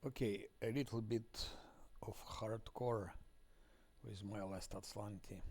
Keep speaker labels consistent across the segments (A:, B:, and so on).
A: Okay, a little bit of hardcore with my last Azlanti.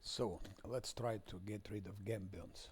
A: So let's try to get rid of Gambions.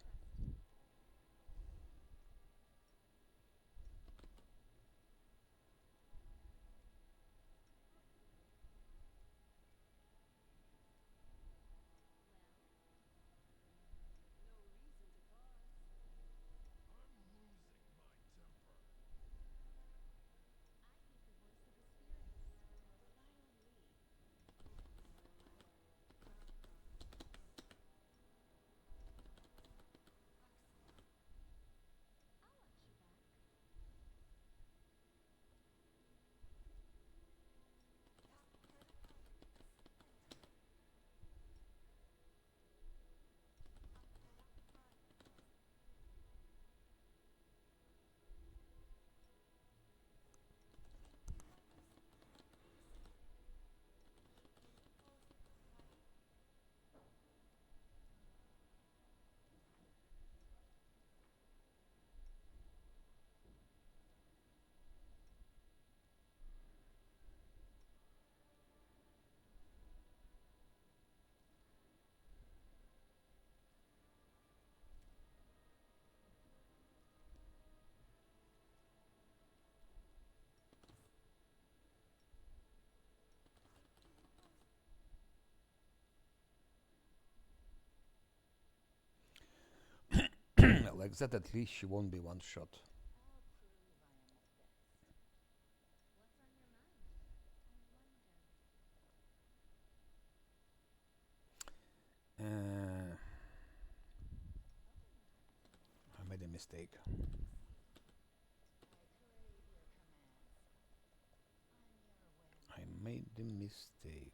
A: Like that, at least she won't be one shot. I made a mistake. I made the mistake.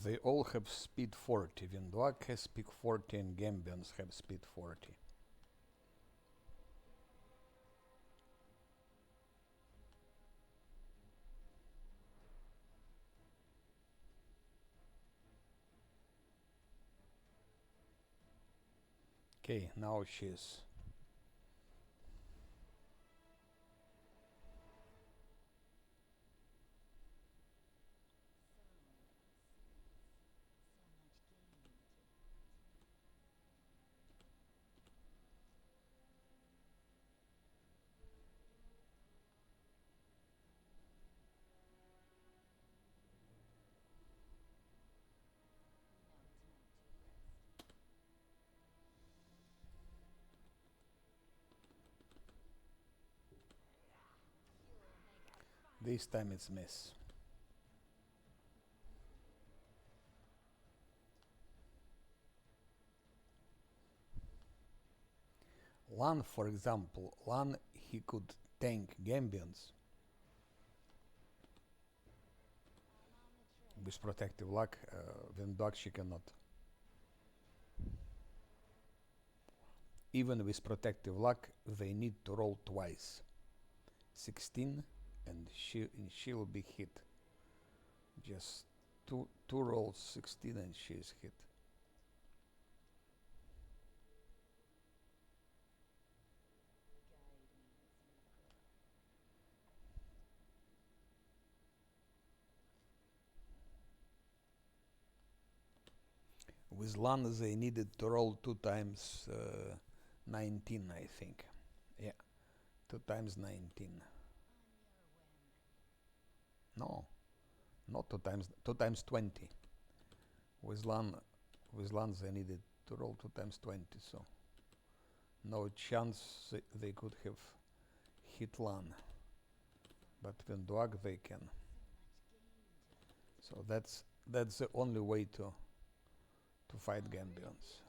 A: They all have speed 40. Windwag has speed 40 and Gambions have speed 40. Okay, now she's This time it's miss. Lan, for example, Lan he could tank Gambians with protective luck. Vendog she cannot. Even with protective luck, they need to roll twice. 16, and she'll be hit. Just two rolls, 16, and she is hit. With Lan, they needed to roll 2 times 19, I think. Yeah, 2 times 19. No, not 2 times 20. With Lan, they needed to roll 2 times 20, so no chance they could have hit Lan. But Venduag they can. So that's the only way to fight Gambians.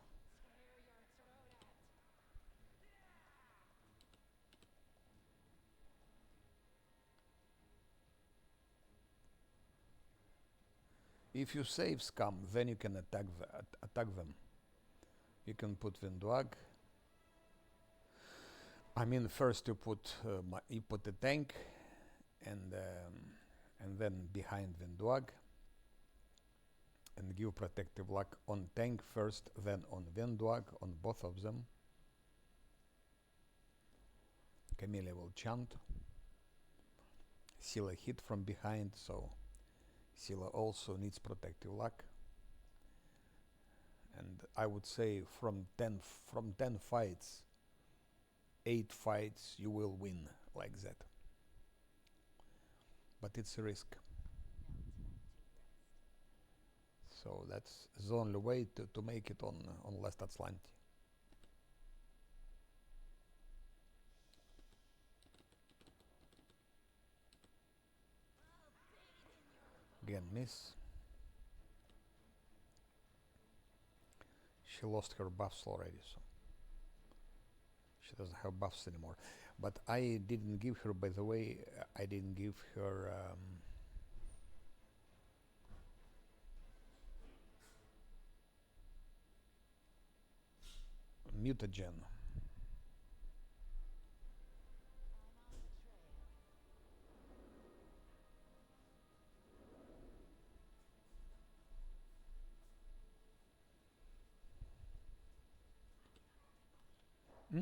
A: If you save Scum, then you can attack them. You can put Venduag. I mean, first you put the tank, and then behind Venduag, and give protective luck on tank first, then on Venduag, on both of them. Camellia will chant. Scylla hit from behind, so Scylla also needs protective luck. And I would say from 10 fights, 8 fights you will win like that. But it's a risk. So that's the only way to make it on last Azlanti. Again, miss. She lost her buffs already, so she doesn't have buffs anymore. But I didn't give her, by the way, I didn't give her mutagen. Hmm?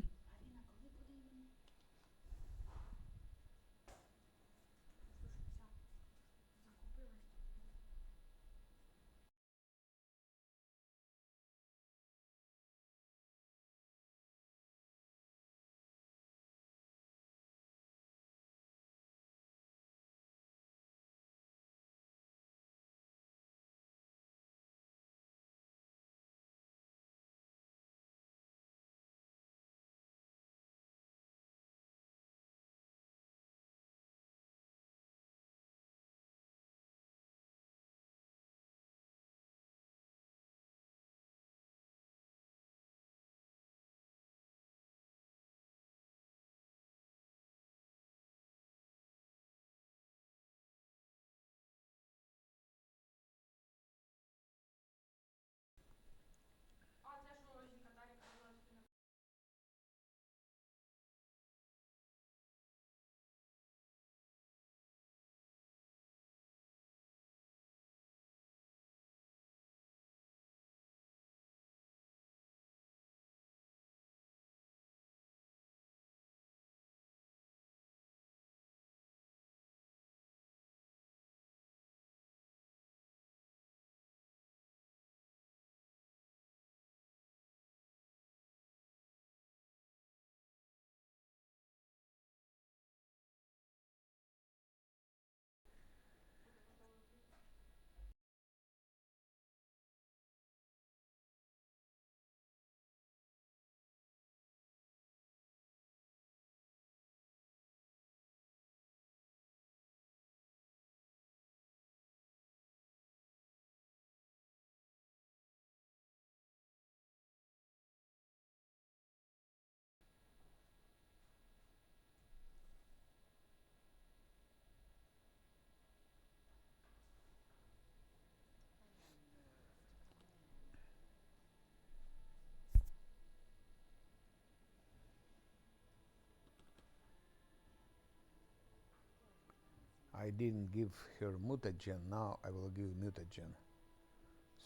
A: I didn't give her mutagen, now I will give mutagen.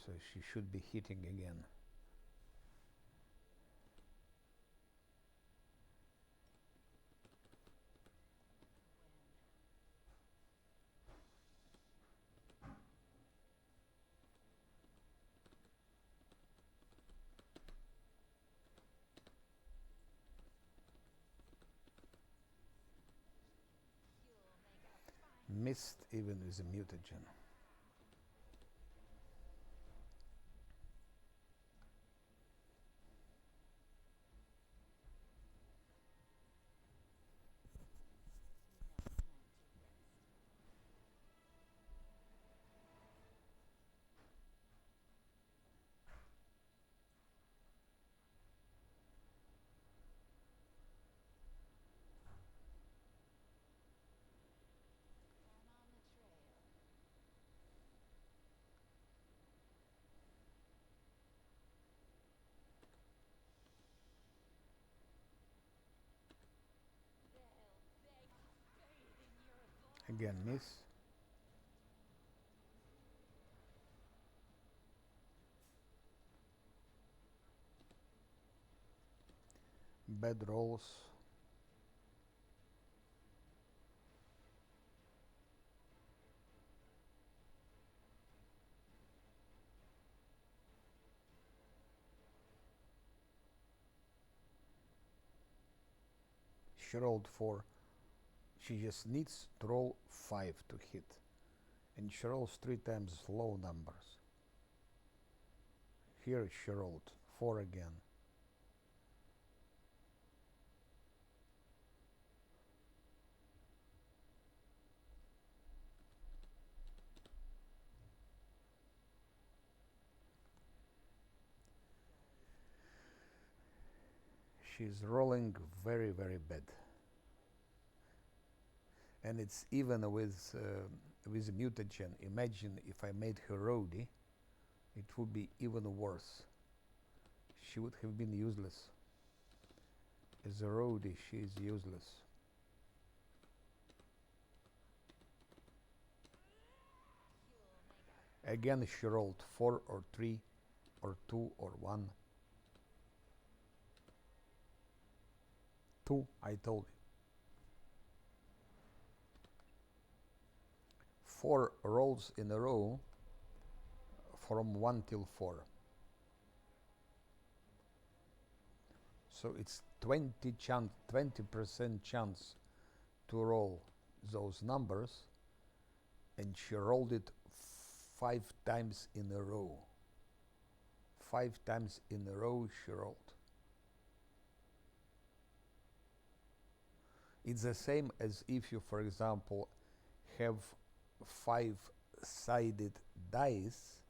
A: So she should be hitting again. Missed even with a mutagen. Again, miss. Bad rolls. She rolled 4. She just needs to roll 5 to hit. And she rolls 3 times low numbers. Here she rolled 4 again. She's rolling very, very bad. And it's even with mutagen. Imagine if I made her roadie, it would be even worse. She would have been useless. As a roadie, she is useless. Again, she rolled 4 or 3 or 2 or 1. 2, I told you. 4 rolls in a row from 1 till 4. So it's 20% chance to roll those numbers, and she rolled it 5 times in a row. 5 times in a row she rolled. It's the same as if you, for example, have 5-sided dice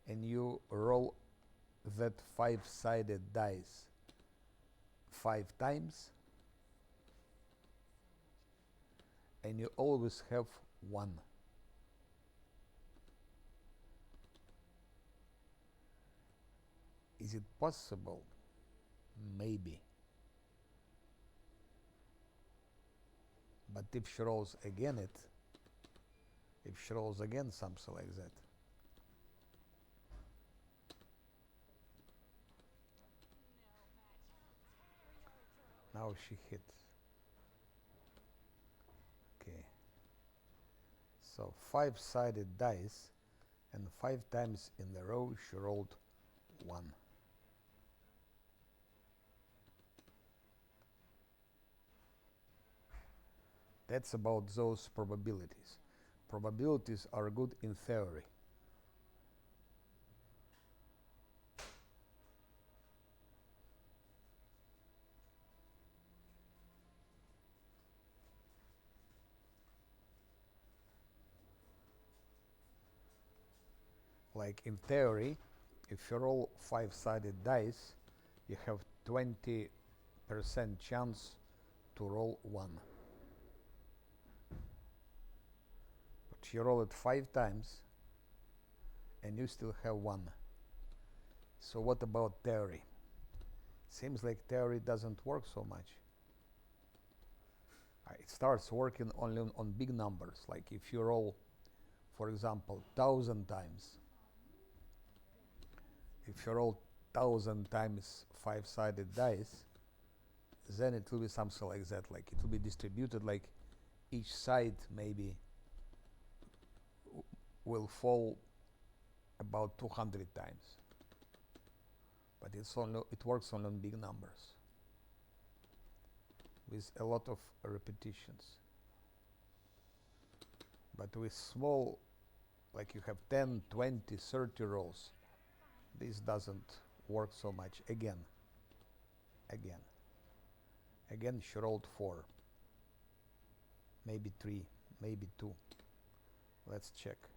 A: and you roll that 5-sided dice 5 times, and you always have 1. Is it possible? Maybe. But if she rolls again something like that, now she hit. Okay. So 5-sided dice, and 5 times in a row she rolled 1. That's about those probabilities. Probabilities are good in theory. Like in theory, if you roll 5-sided dice, you have 20% chance to roll 1. But you roll it 5 times and you still have 1. So what about theory? Seems like theory doesn't work so much. It starts working only on big numbers. Like if you roll, for example, 1,000 times. If you roll 1,000 times five-sided dice, then it will be something like that. Like it will be distributed. Like each side maybe will fall about 200 times. But it works only on big numbers with a lot of repetitions. But with small, like you have 10, 20, 30 rolls, this doesn't work so much. Again, she rolled 4, maybe 3, maybe 2. Let's check.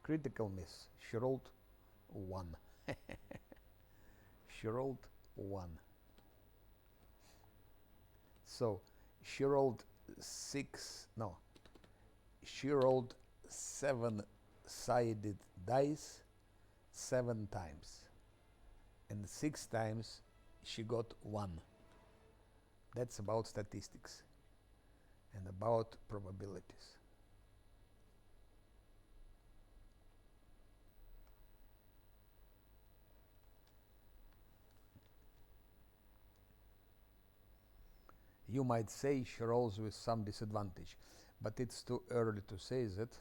A: Critical miss. She rolled 1. She rolled 1. So she rolled 6. No. She rolled 7-sided dice 7 times. And 6 times she got 1. That's about statistics and about probabilities. You might say she rolls with some disadvantage, but it's too early to say that.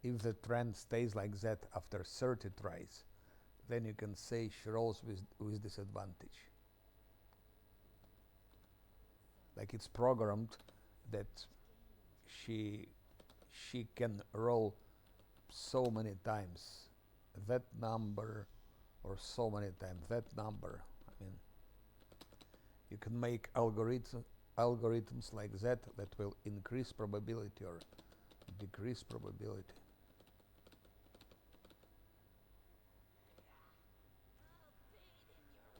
A: If the trend stays like that after 30 tries, then you can say she rolls with disadvantage. Like it's programmed that she can roll so many times that number or so many times that number. I mean, you can make algorithms like that will increase probability or decrease probability.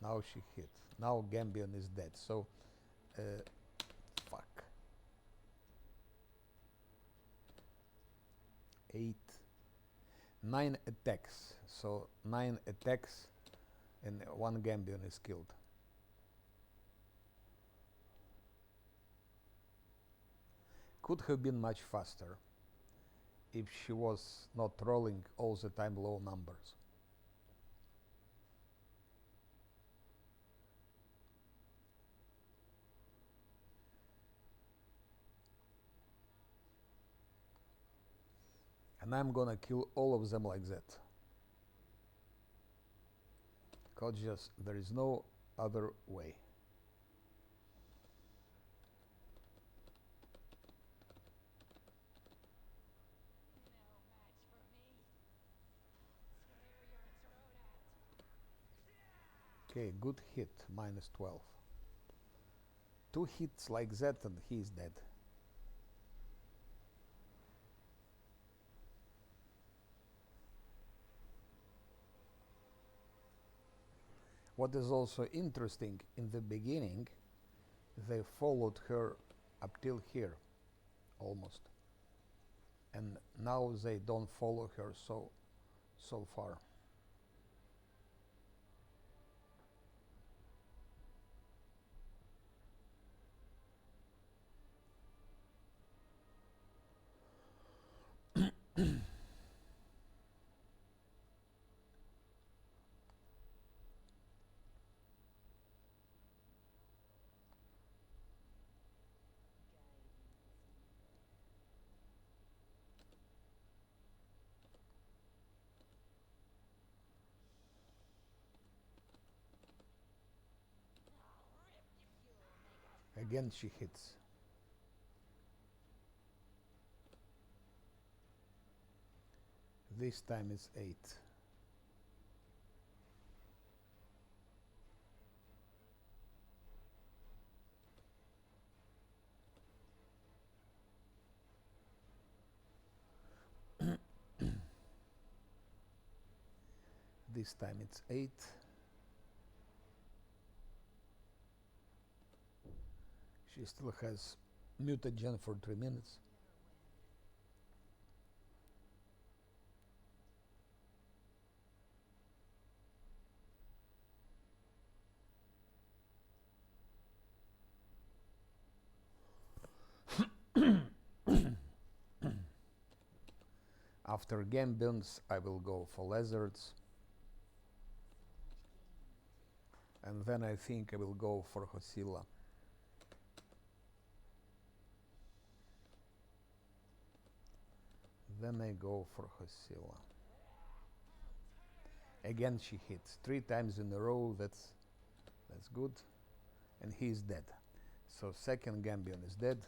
A: Now she hit. Now Gambion is dead. So, fuck. 8, 9 attacks. So 9 attacks, and 1 Gambion is killed. Could have been much faster if she was not rolling all the time low numbers. And I'm gonna kill all of them like that. Because just there is no other way. Okay, good hit, -12. 2 hits like that and he is dead. What is also interesting, in the beginning, they followed her up till here, almost. And now they don't follow her so far. Again she hits. This time it's 8. This time it's 8. She still has mutagen for 3 minutes. After Gambions, I will go for Lizards. And then I think I will go for Hosilla. Then I go for Hosilla. Again she hits 3 times in a row. That's good. And he is dead. So second Gambion is dead.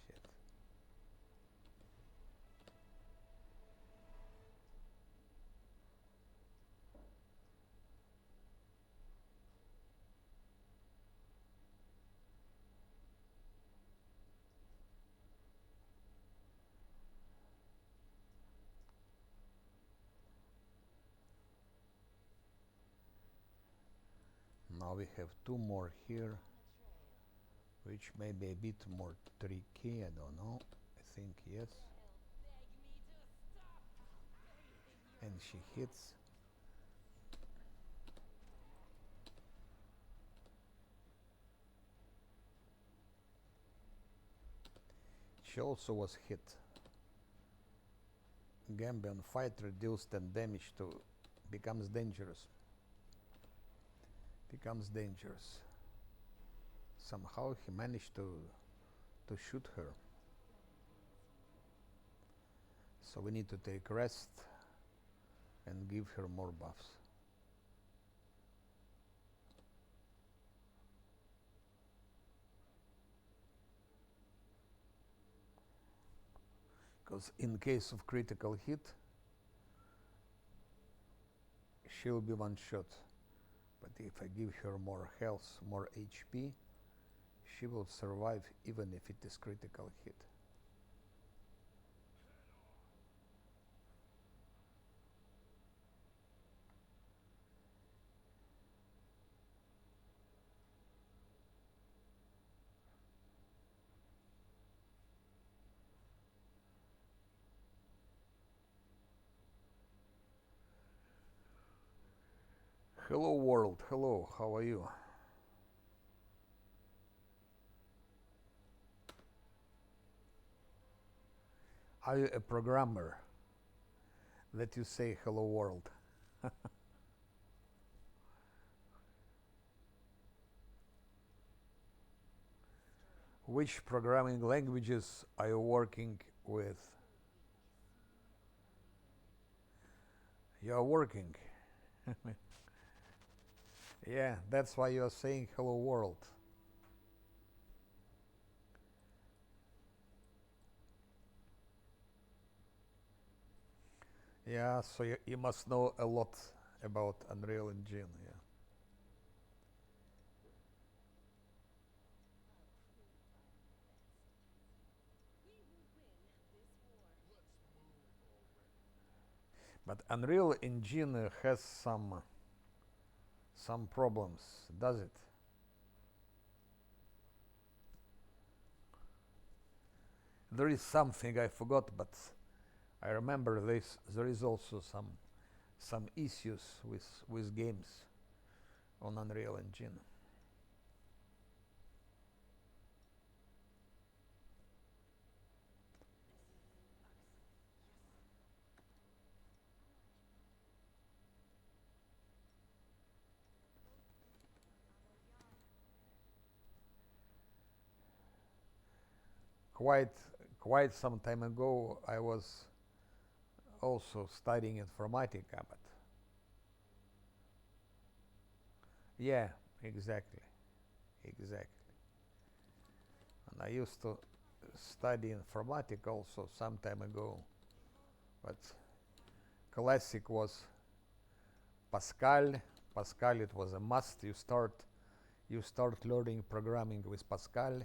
A: Shit. Now we have 2 more here, which may be a bit more tricky. I don't know. I think yes. And she hits. She also was hit. Gambion fighter deals 10 damage to becomes dangerous. Somehow he managed to shoot her. So we need to take rest and give her more buffs. Because in case of critical hit, she'll be one shot. But if I give her more health, more HP, she will survive even if it is critical hit. Hello world, hello, how are you? Are you a programmer that you say hello world? Which programming languages are you working with? You are working. Yeah, that's why you are saying hello world. Yeah, so you must know a lot about Unreal Engine, yeah. But Unreal Engine has some problems, does it? There is something I forgot, but I remember this. There is also some issues with games on Unreal Engine. Quite some time ago, I was also studying informatica, but yeah, exactly. And I used to study informatica also some time ago, but classic was Pascal. Pascal, it was a must. You start learning programming with Pascal.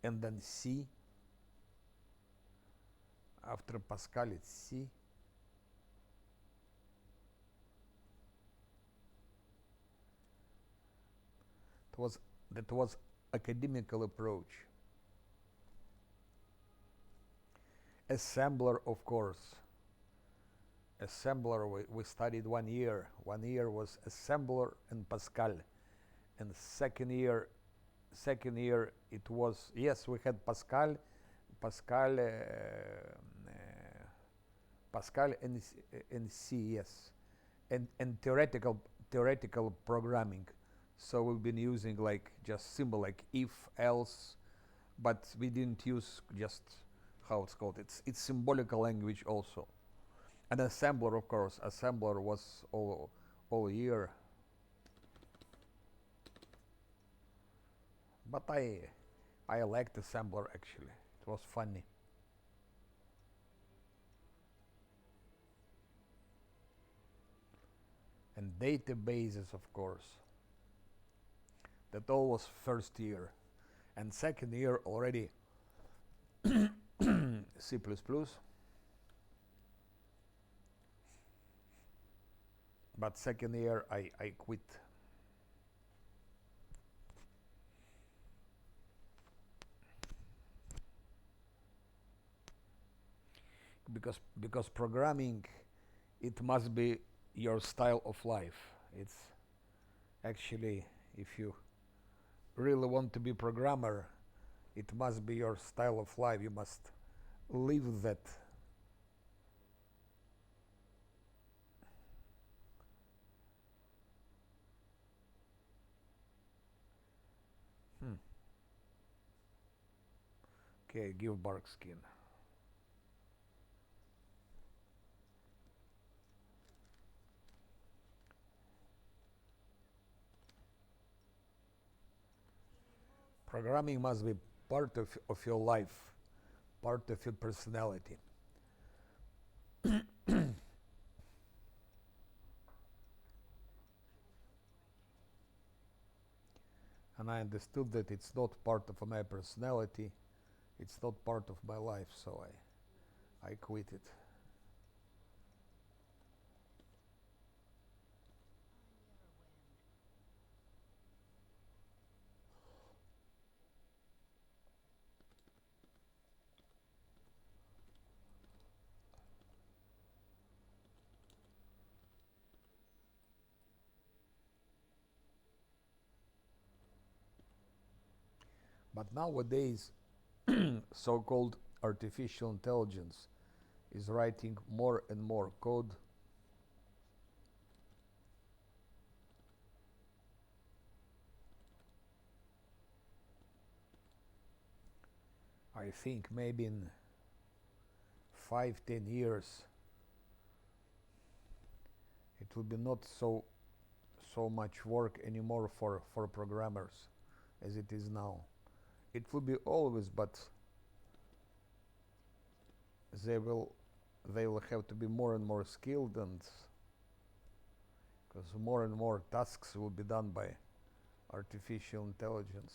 A: And then C. After Pascal, it's C. That was academical approach. Assembler, of course. Assembler, we studied 1 year. 1 year was assembler and Pascal. And second year second year it was, yes, we had Pascal, Pascal, Pascal and C, yes, and theoretical programming. So we've been using like just symbol like if else, but we didn't use just how it's called. It's symbolical language also. And assembler, of course, assembler was all year. But I liked assembler actually. It was funny. And databases, of course. That all was first year, and second year already C++. But second year I quit. Because programming, it must be your style of life. It's actually, if you really want to be programmer, it must be your style of life. You must live that. Hmm. Okay, give bark skin. Programming must be part of your life, part of your personality. And I understood that it's not part of my personality, it's not part of my life, so I quit it. But nowadays, so-called artificial intelligence is writing more and more code. I think maybe in 5, 10 years it will be not so much work anymore for programmers as it is now. It will be always, but they will they will have to be more and more skilled, and because more and more tasks will be done by artificial intelligence.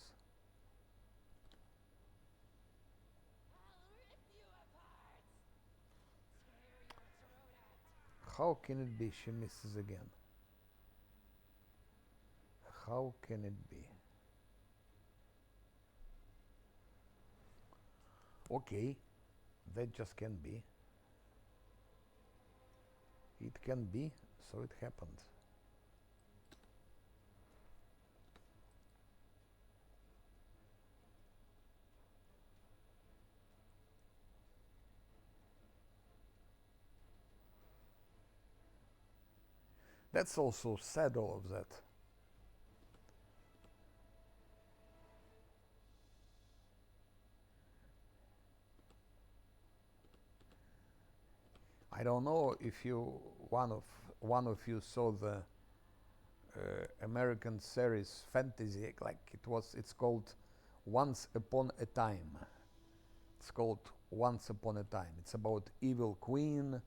A: How can it be? She misses again. How can it be? Okay, that just can be. It can be, so it happened. That's also sad, all of that. I don't know if you one of you saw the American series fantasy, like it's called Once Upon a Time. It's called Once Upon a Time. It's about evil queen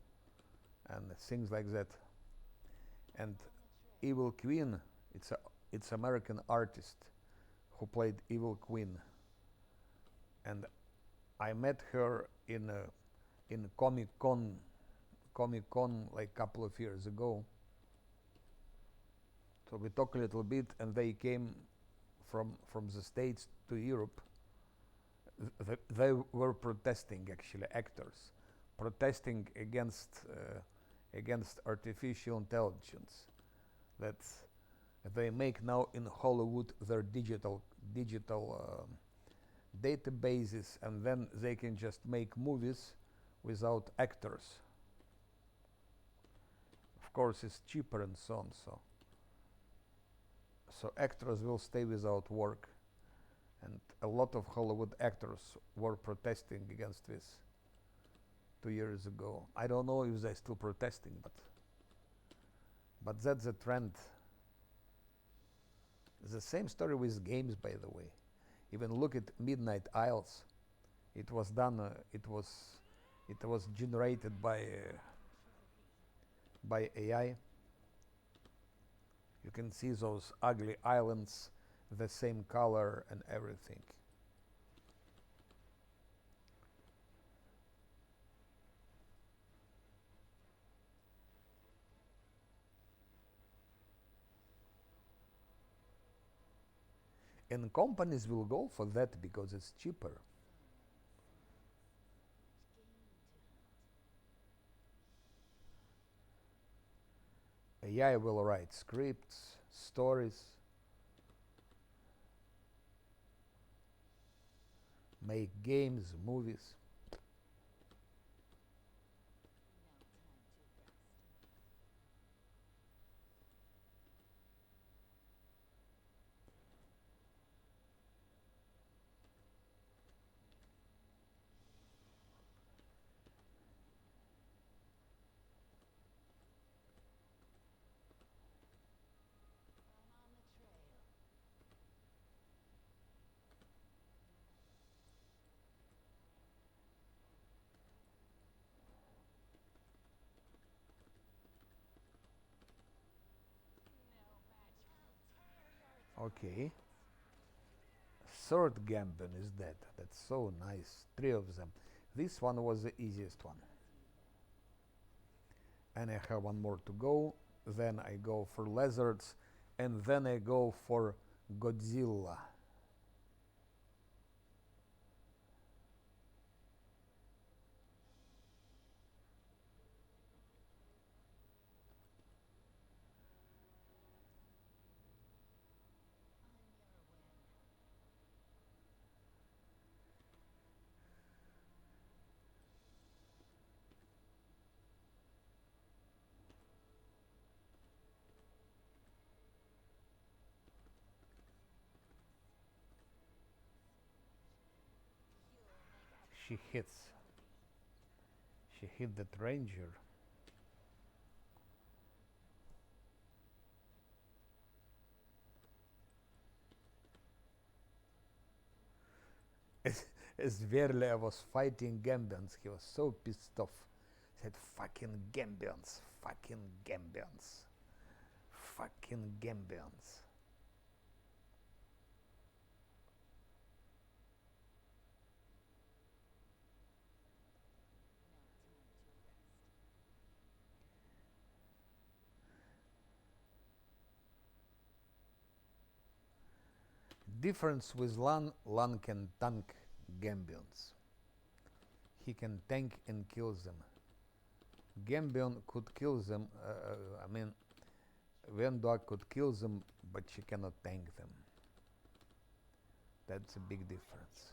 A: and things like that. And evil queen, it's American artist who played evil queen. And I met her in Comic Con like a couple of years ago. So we talked a little bit, and they came from the States to Europe. They were protesting, actually, actors, protesting against artificial intelligence. That They make now in Hollywood their digital databases, and then they can just make movies without actors. Of course, it's cheaper and so on. So actors will stay without work, and a lot of Hollywood actors were protesting against this 2 years ago. I don't know if they're still protesting, but that's the trend. The same story with games, by the way. Even look at Midnight Isles. It was done. It was generated by AI. You can see those ugly islands, the same color and everything. And companies will go for that because it's cheaper. AI will write scripts, stories, make games, movies. Okay. Third Gambit is dead. That's so nice. 3 of them. This one was the easiest one. And I have one more to go. Then I go for lizards. And then I go for Godzilla. She hits. She hit that ranger. As Verle was fighting Gambians, he was so pissed off. He said, fucking Gambians, fucking Gambians, fucking Gambians. Difference with Lan can tank Gambians. He can tank and kill them. Gambian could kill them, I mean, Vendog could kill them, but she cannot tank them. That's a big difference.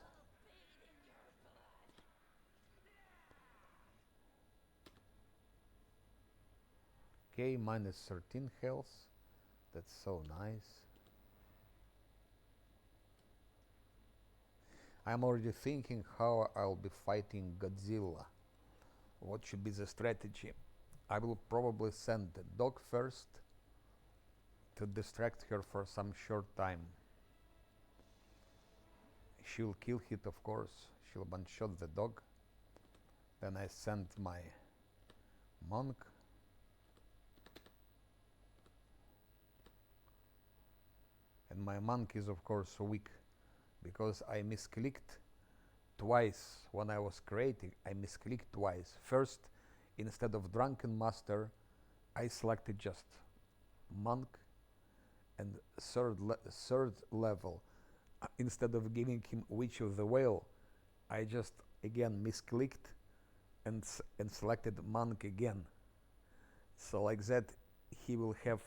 A: Okay, minus 13 health. That's so nice. I'm already thinking how I'll be fighting Godzilla. What should be the strategy? I will probably send the dog first to distract her for some short time. She'll kill it, of course. She'll one-shot the dog. Then I send my monk. And my monk is, of course, weak because I misclicked twice when I was creating. I misclicked twice. First, instead of Drunken Master, I selected just monk, and third level, instead of giving him Witch of the Whale, I just again misclicked and selected monk again. So like that, he will have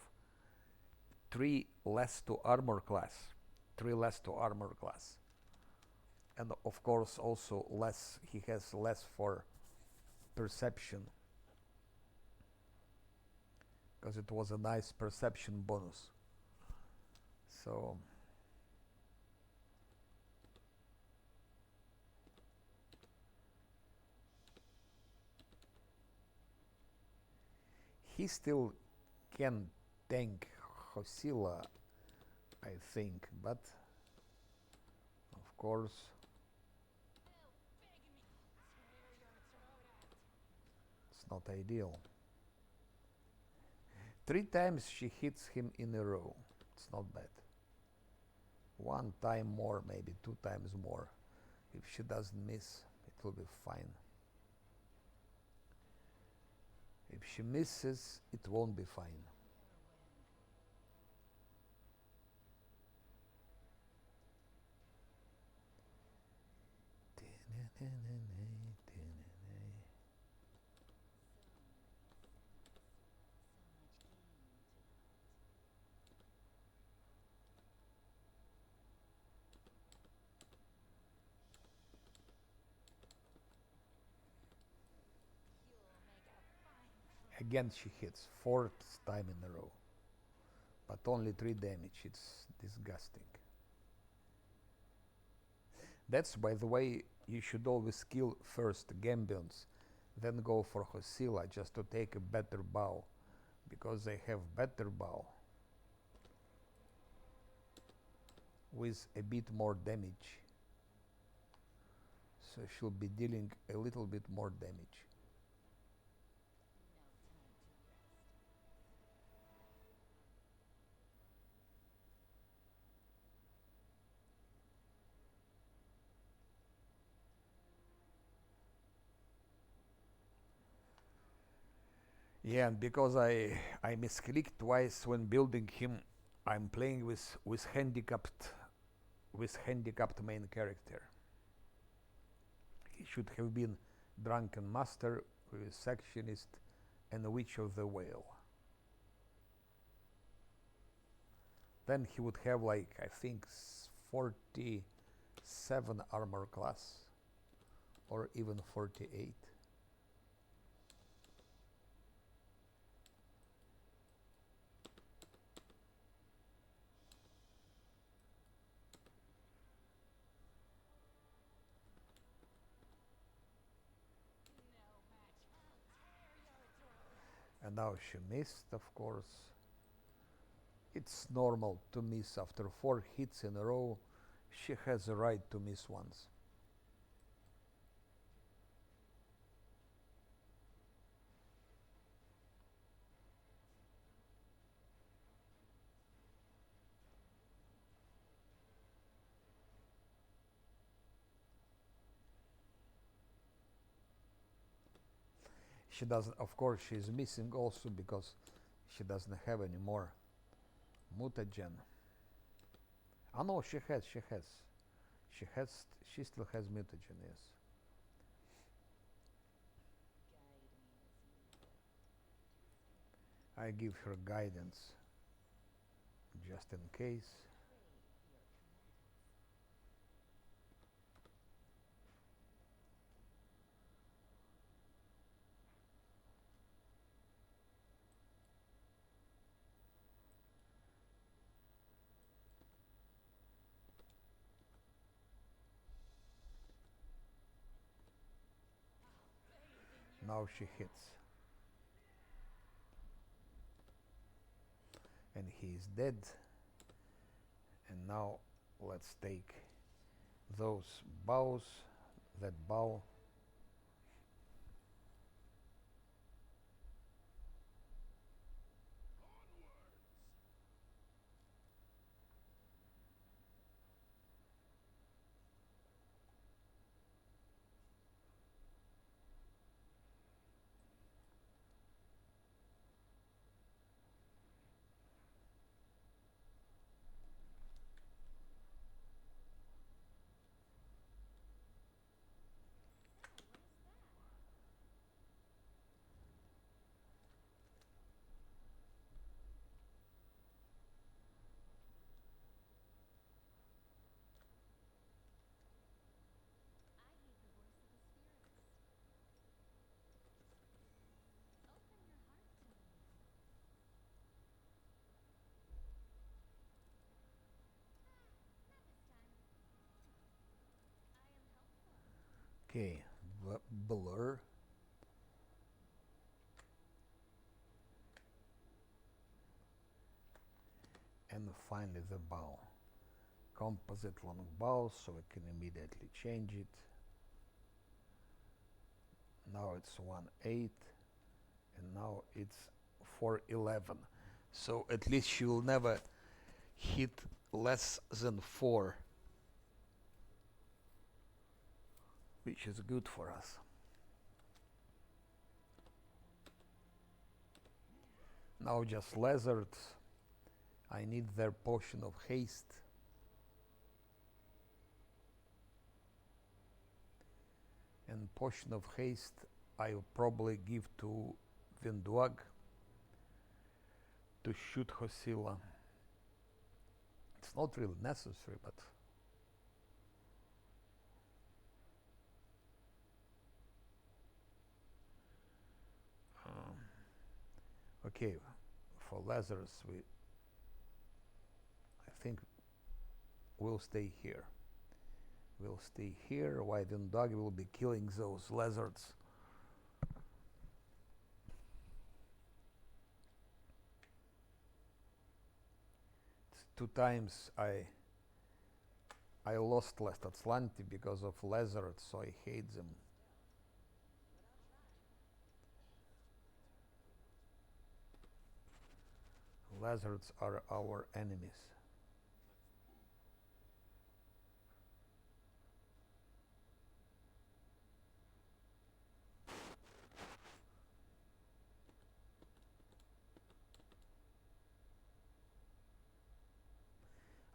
A: 3 less to armor class. 3 less to armor class. And of course also less, he has less for perception, because it was a nice perception bonus. So he still can tank Hosilla, I think, but of course it's not ideal. 3 times she hits him in a row. It's not bad. 1 time more, maybe 2 times more. If she doesn't miss, it will be fine. If she misses, it won't be fine. Again she hits, 4th time in a row. But only 3 damage, it's disgusting. That's, by the way, you should always kill first Gambions, then go for Hosilla just to take a better bow, because they have better bow with a bit more damage. So she'll be dealing a little bit more damage. Yeah, and because I misclicked twice when building him, I'm playing with handicapped main character. He should have been Drunken Master, Sectionist, and Witch of the Whale. Then he would have, like, I think 47 armor class, or even 48. And now she missed, of course. It's normal to miss after 4 hits in a row. She has a right to miss once. She doesn't, of course, she's missing also because she doesn't have any more mutagen. Oh no, she still has mutagen, yes. I give her guidance just in case. Now she hits. And he is dead. And now let's take those bows, that bow. Okay, blur. And finally the bow. Composite long bow, so I can immediately change it. Now it's 1.8 and now it's 4.11. So at least she will never hit less than 4, which is good for us. Now just lizards. I need their potion of haste. And potion of haste I'll probably give to Vindwag to shoot Hosilla. It's not really necessary, but okay, for lasers I think we'll stay here. We'll stay here. White and Dog will be killing those lizards. It's 2 times I lost last Azlanti because of lizards, so I hate them. Lizards are our enemies.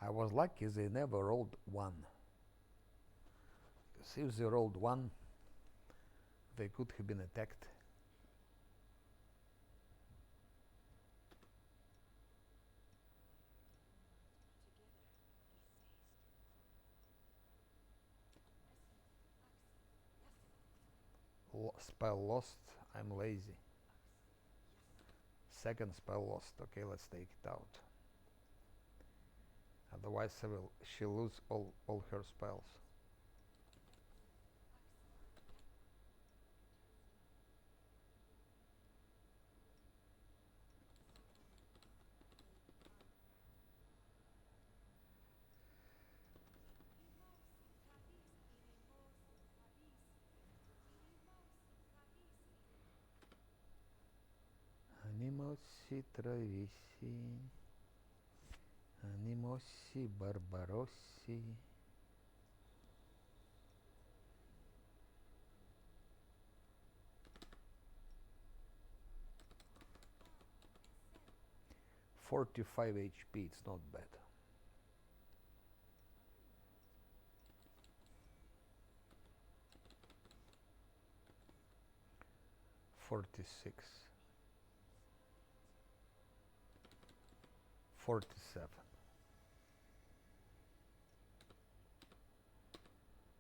A: I was lucky they never rolled 1. Because if they rolled 1, they could have been attacked. Spell lost. I'm lazy. Second spell lost. Okay, let's take it out. Otherwise she'll lose all her spells. Animossi Travessi, Animossi Barbarossi. "45 HP, it's not bad. "46, 47.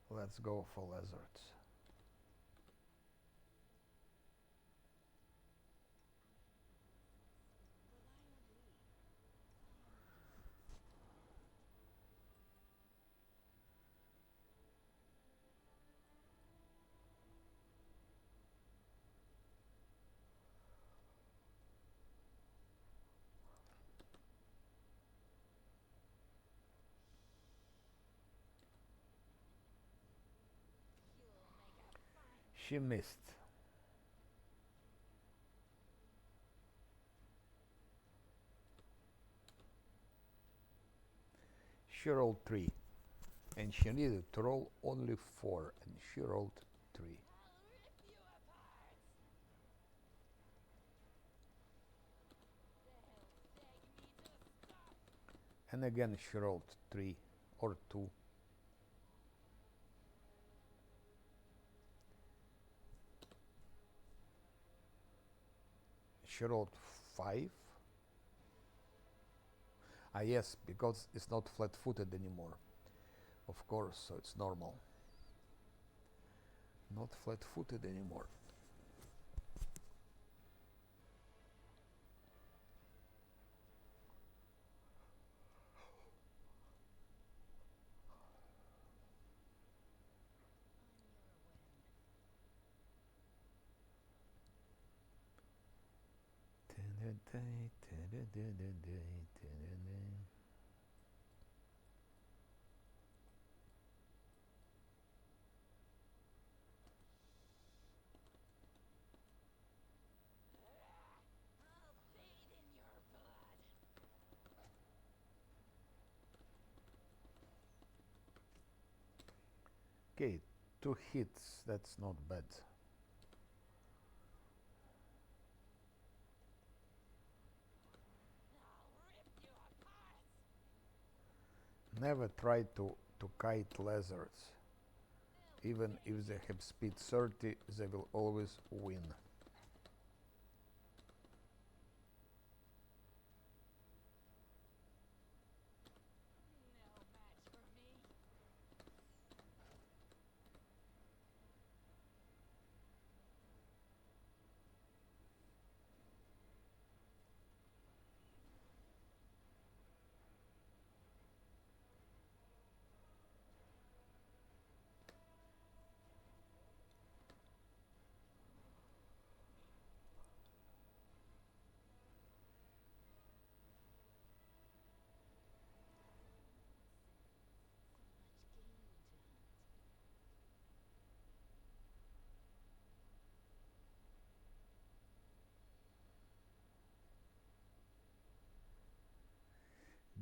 A: Let's go for lizards. She missed. She rolled 3. And she needed to roll only 4. And she rolled 3. And again she rolled 3 or 2. She rolled 5. Ah yes, because it's not flat-footed anymore. Of course, so it's normal. Not flat-footed anymore. Okay, 2 hits, that's not bad. Never try to kite lizards. Even if they have speed 30, they will always win.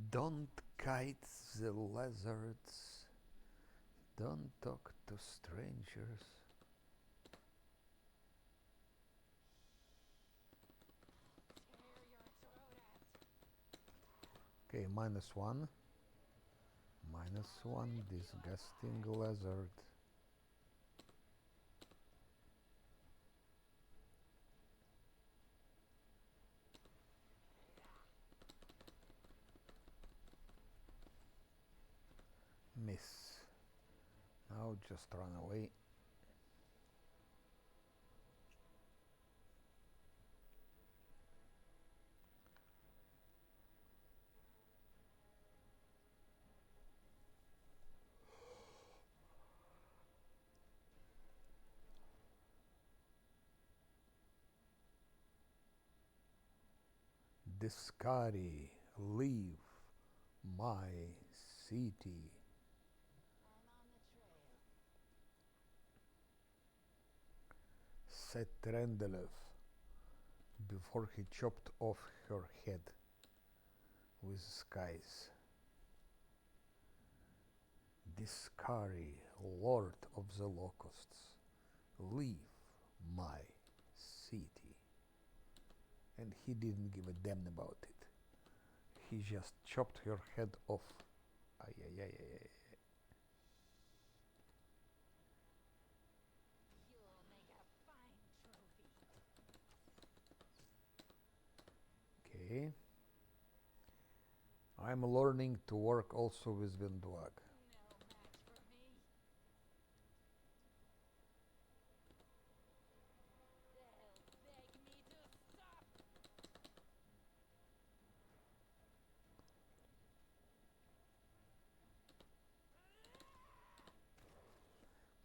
A: Don't kite the lizards. Don't talk to strangers. Okay, -1. -1, disgusting lizard. Miss. Now just run away. Discari, leave my city. Said Rendelev before he chopped off her head with skies. Discari, Lord of the Locusts, leave my city. And he didn't give a damn about it. He just chopped her head off. Ay, ay, ay, ay, ay. Okay. I'm learning to work also with Windwag.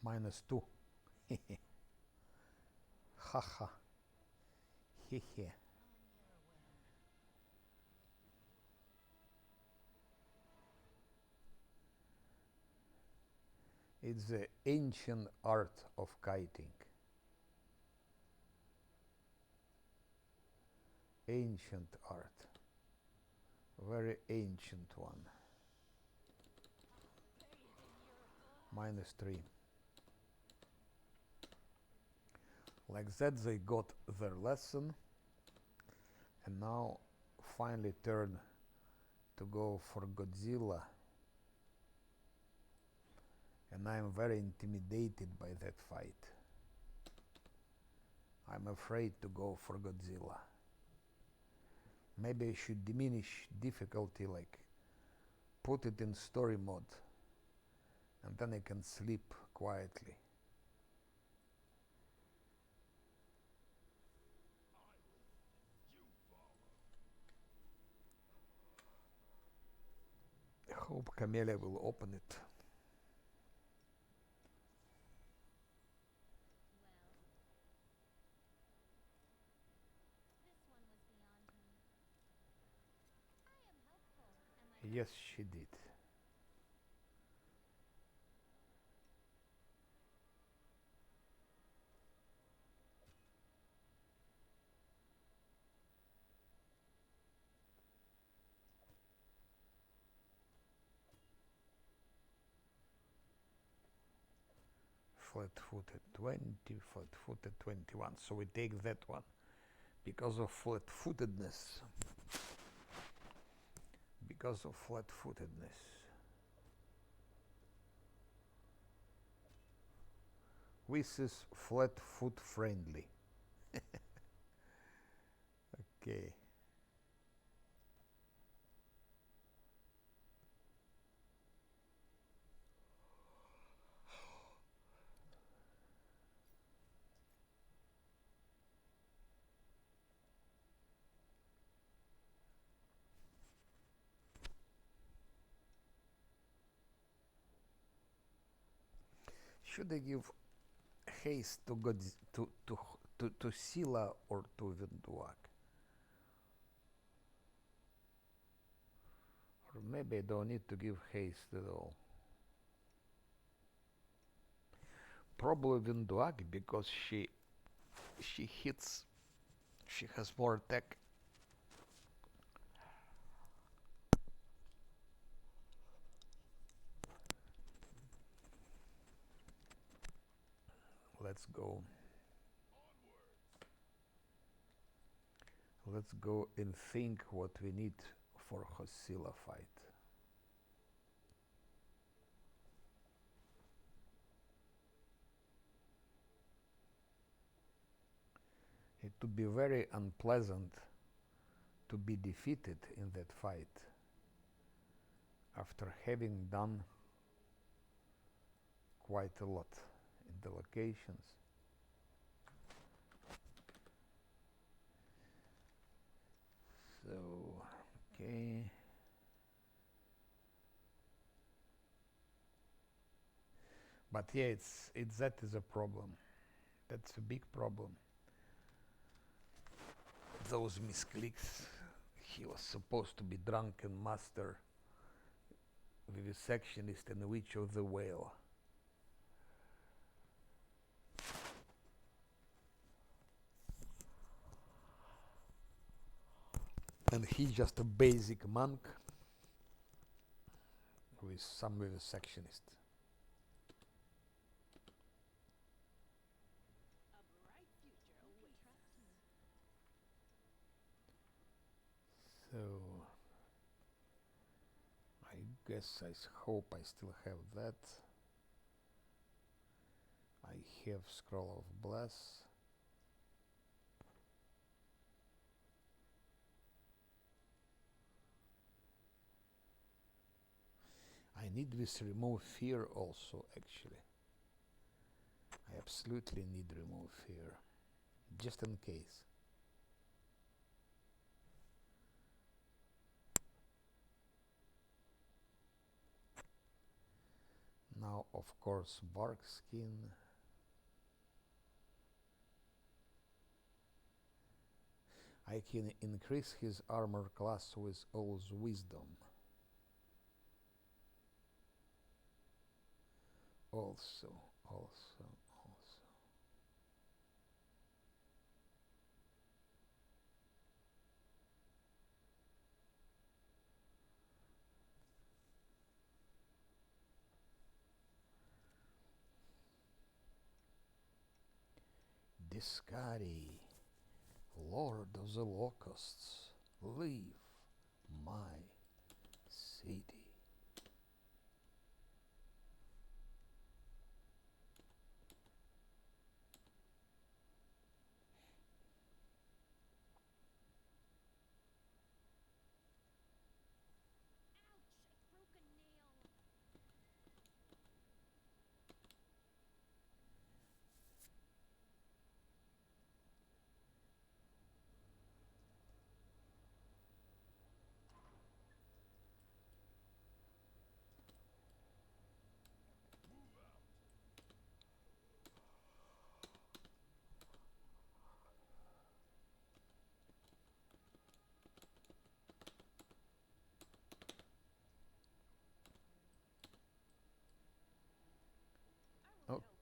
A: -2. Haha. Hehe. It's the ancient art of kiting. Ancient art. Very ancient one. -3. Like that they got their lesson and now finally turn to go for Godzilla. And I'm very intimidated by that fight. I'm afraid to go for Godzilla. Maybe I should diminish difficulty, like put it in story mode, and then I can sleep quietly. I hope Camellia will open it. Yes, she did. Flat-footed 20, flat-footed 21. So we take that one because of flat-footedness. Because of flat-footedness. This is flat-foot friendly. Okay. Should I give haste to to Sila or to Vinduak? Or maybe I don't need to give haste at all. Probably Vinduak because she hits. She has more attack. Let's go. Let's go and think what we need for Hosilla fight. It would be very unpleasant to be defeated in that fight after having done quite a lot in the locations. So, okay. But yeah, it's that is a problem. That's a big problem. Those misclicks. He was supposed to be drunken master, vivisectionist, and witch of the whale. And he's just a basic monk with some vivisectionist. So I guess I hope I still have that. I have Scroll of Bless. I need this remove fear also, actually. I absolutely need remove fear, just in case. Now, of course, bark skin. I can increase his armor class with All's Wisdom. Also. Discari, Lord of the Locusts, leave my city.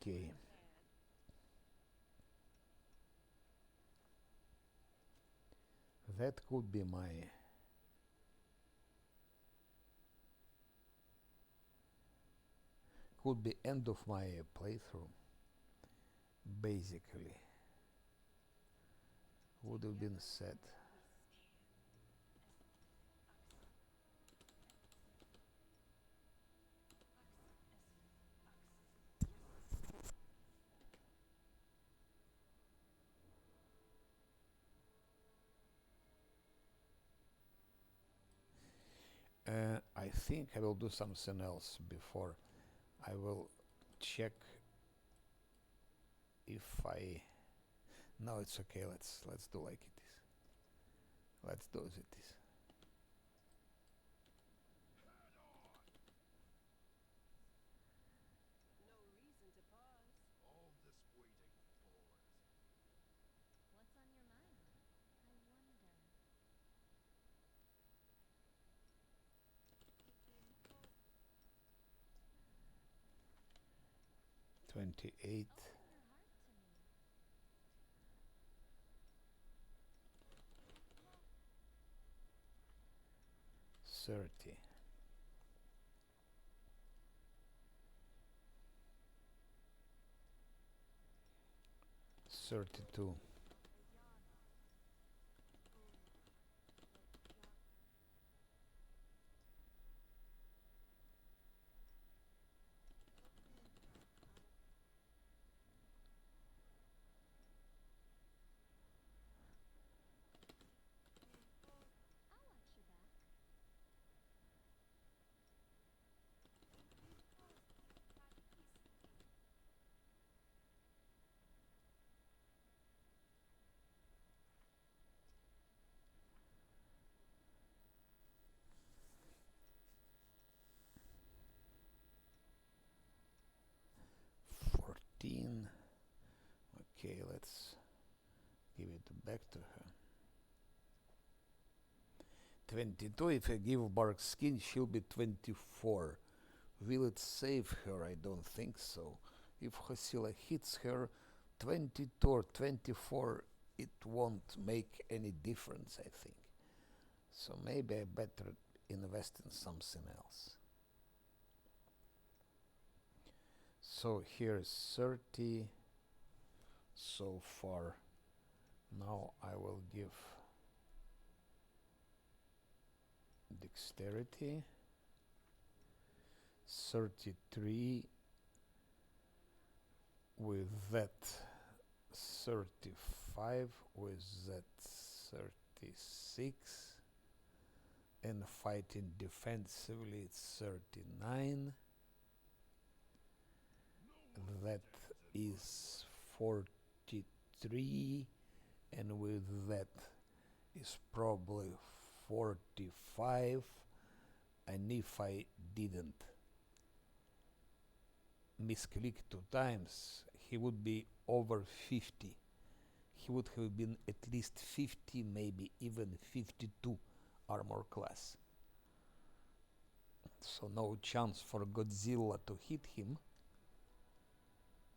A: Okay. That could be end of my playthrough. Basically, would have been said. I think I will do something else before I will check if I. No, it's okay. Let's do like it is. Let's do as it is.
B: What's on your mind? I wonder.
A: 28.
B: Open your heart to me.
A: 30. 32.
B: I'll watch your back.
A: 14. Okay, let's give it back to her. 22. If I give Bark skin, she'll be 24. Will it save her? I don't think so. If Hosila hits her 22 or 24, it won't make any difference, I think. So maybe I better invest in something else. So here's 30 so far. Now I will give dexterity 33 with that 35 with that 36 and fighting defensively it's 39. That is 43 and with that is probably 45, and if I didn't misclick 2 times he would be over 50. He would have been at least 50, maybe even 52 armor class. So no chance for Godzilla to hit him,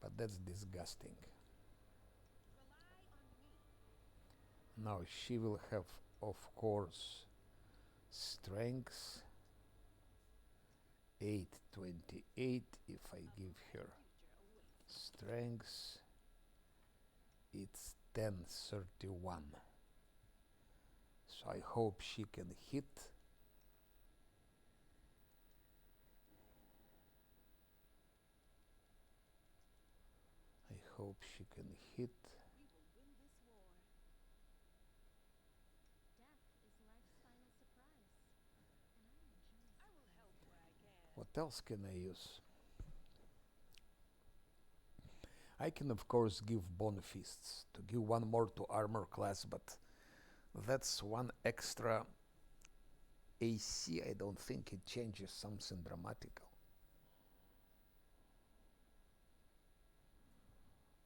A: but that's disgusting. Now she will have, of course, strength 8, 28. If I give her strength, it's 10, 31. So I hope she can hit. I hope she can hit.
B: Death is life's final surprise, and I enjoy it.
A: What else can I use? I can of course give bone fists to give one more to armor class, but that's one extra AC. I don't think it changes something dramatical.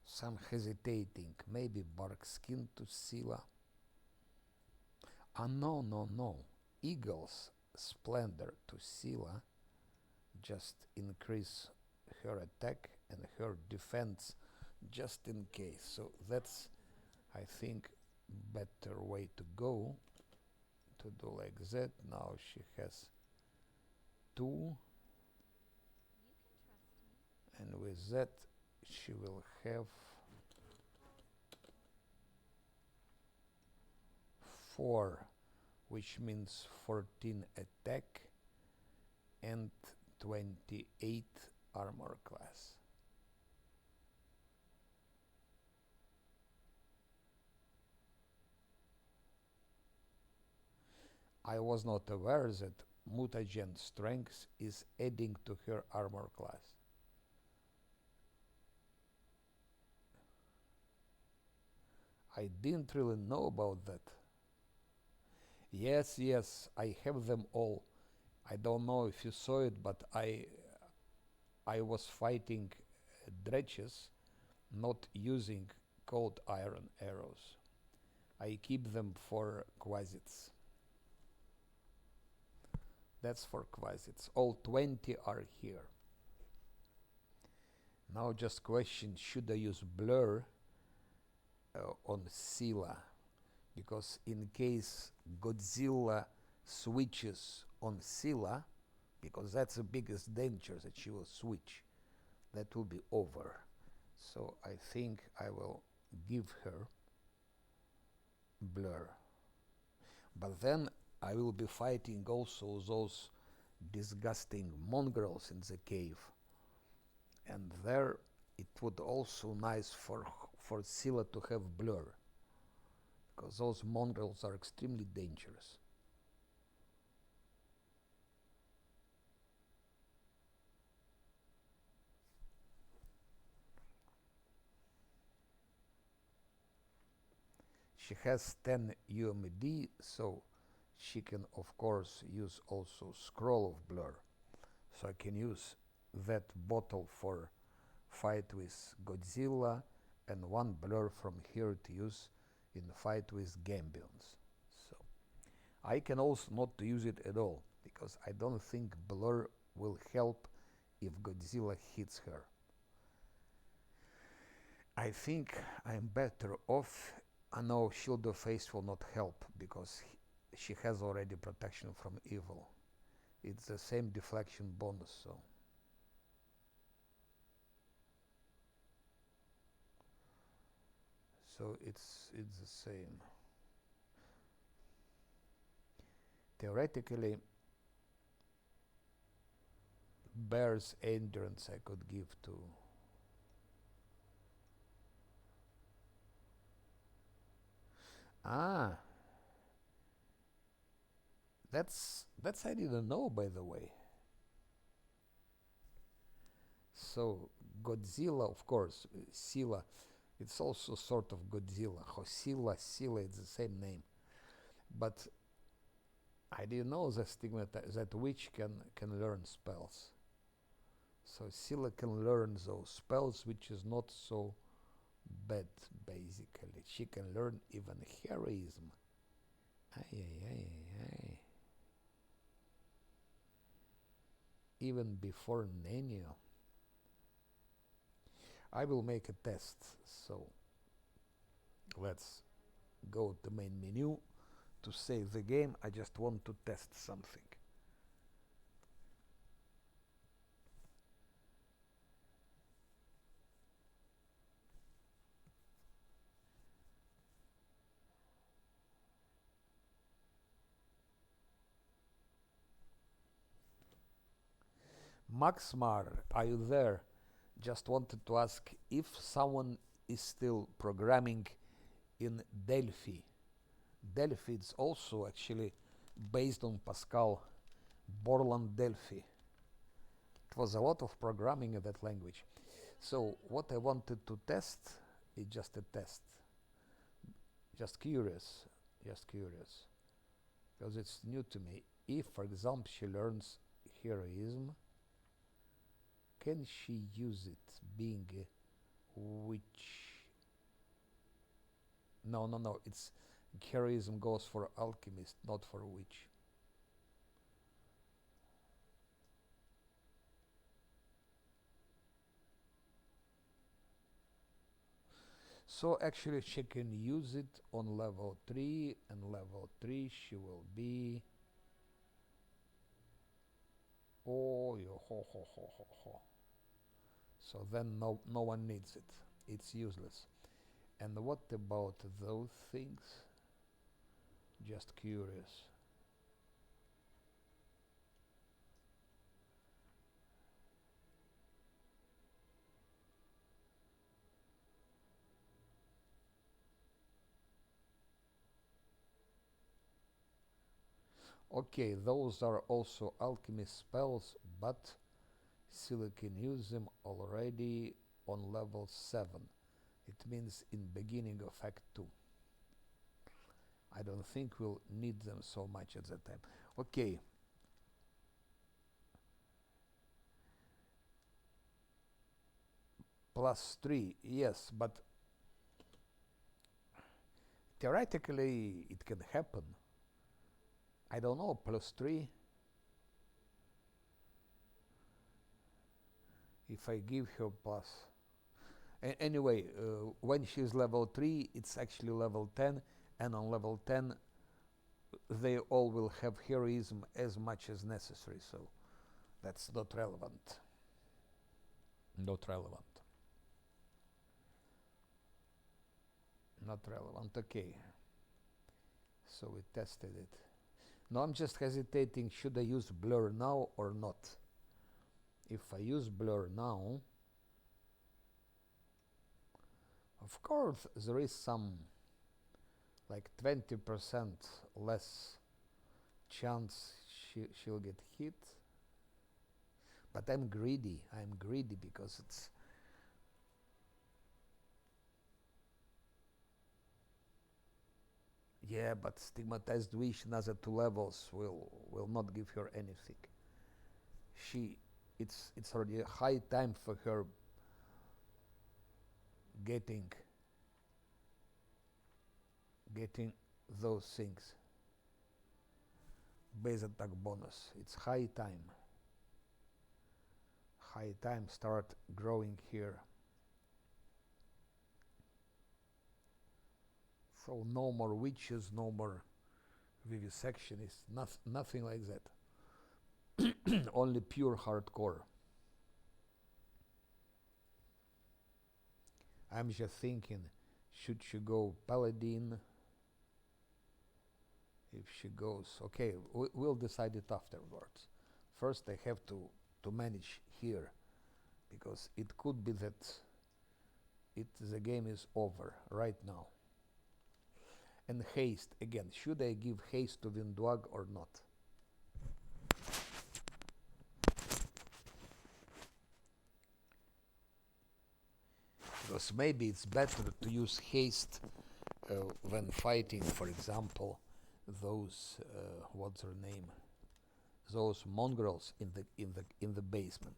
A: So I'm hesitating. Maybe bark skin to Scylla. Ah, no. Eagle's splendor to Scylla just increase her attack and her defense just in case. So that's, I think, better way to go, to do like that. Now she has 2, and with that she will have 4, which means 14 attack and 28 armor class. I was not aware that mutagen strength is adding to her armor class. I didn't really know about that. Yes, yes, I have them all. I don't know if you saw it, but I was fighting dredges, not using cold iron arrows. I keep them for quasits. That's for quasits. All 20 are here. Now just question, should I use blur on Scylla? Because in case Godzilla switches on Scylla, because that's the biggest danger that she will switch, that will be over. So I think I will give her blur. But then I will be fighting also those disgusting mongrels in the cave. And there it would also nice for Scylla to have blur, because those mongrels are extremely dangerous. She has 10 UMD, so she can of course use also scroll of blur. So I can use that bottle for fight with Godzilla and 1 blur from here to use in the fight with Gambions. So I can also not use it at all, because I don't think blur will help if Godzilla hits her. I think I'm better off. I know Shield of Faith will not help, because she has already protection from evil. It's the same deflection bonus, so it's the same. Theoretically, Bear's endurance I could give to that's I didn't know, by the way. So Godzilla, of course, Scylla, it's also sort of Godzilla. Hosilla, Scylla, it's the same name. But I didn't know that witch can learn spells. So Scylla can learn those spells, which is not so bad, basically. She can learn even heroism. Ay, ay, ay, ay, ay. Even before Nenio. I will make a test, so let's go to main menu. To save the game, I just want to test something. Maxmar, are you there? Just wanted to ask if someone is still programming in Delphi. Delphi is also actually based on Pascal, Borland Delphi. It was a lot of programming in that language. So what I wanted to test is just a test. Just curious, because it's new to me. If, for example, she learns heroism, can she use it being a witch? No, it's heroism goes for alchemist, not for witch. So actually she can use it on level 3, and level 3 she will be... Oh, ho ho ho ho ho. So then no one needs it. It's useless. And what about those things? Just curious. Okay, those are also alchemy spells, but Scylla can use them already on level 7. It means in beginning of Act 2. I don't think we'll need them so much at that time. Okay. +3, yes, but theoretically it can happen. I don't know, +3. If I give her plus. Anyway, when she's level 3, it's actually level 10, and on level 10, they all will have heroism as much as necessary, so that's not relevant. Not relevant. Not relevant, okay. So we tested it. Now I'm just hesitating, should I use blur now or not? If I use blur now, of course there is some like 20% less chance she'll get hit. But I'm greedy because it's... Yeah, but Stigmatized Wish another 2 levels will not give her anything. It's already a high time for her getting those things. Base attack bonus. It's high time. High time start growing here. So no more witches, no more vivisectionists, nothing like that. Only pure hardcore. I'm just thinking, should she go paladin? If she goes, okay, we'll decide it afterwards. First I have to manage here, because it could be that the game is over right now. And haste, again, should I give haste to Windwag or not? Because maybe it's better to use haste when fighting, for example, those what's her name? Those mongrels in the basement.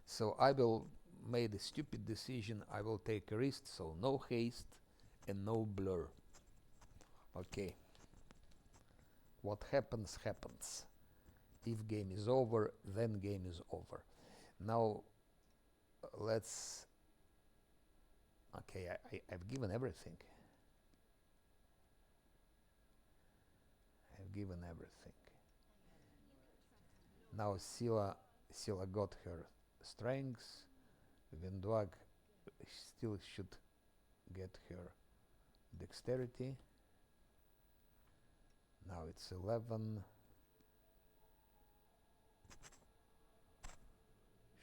A: So I will make a stupid decision. I will take a risk. So no haste and no blur. Okay. What happens, happens. If game is over, then game is over. Now let's... Okay, I've given everything. I've given everything. Now Scylla got her strengths. Windwag still should get her dexterity. Now it's 11.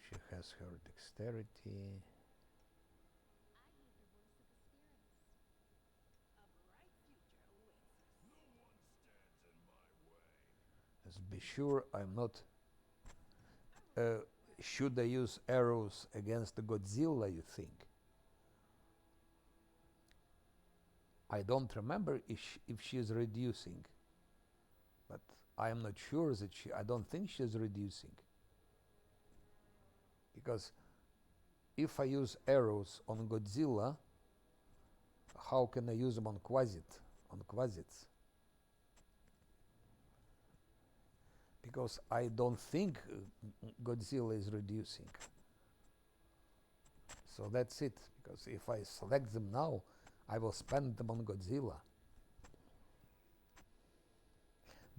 A: She has her dexterity. Let's be sure I'm not... should I use arrows against the Godzilla, you think? I don't remember if she is reducing, but I am not sure that I don't think she is reducing. Because if I use arrows on Godzilla, how can I use them on Quasits? because I don't think Godzilla is reducing. So that's it, because if I select them now, I will spend them on Godzilla.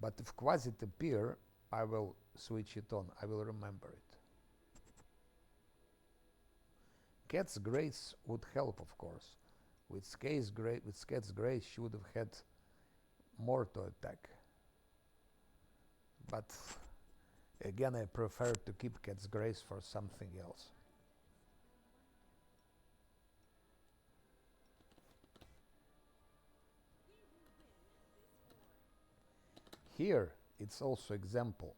A: But if Quasit appear, I will switch it on, I will remember it. Cat's Grace would help, of course. With Cat's Grace, she would have had more to attack. But again, I prefer to keep Cat's Grace for something else. Here, it's also example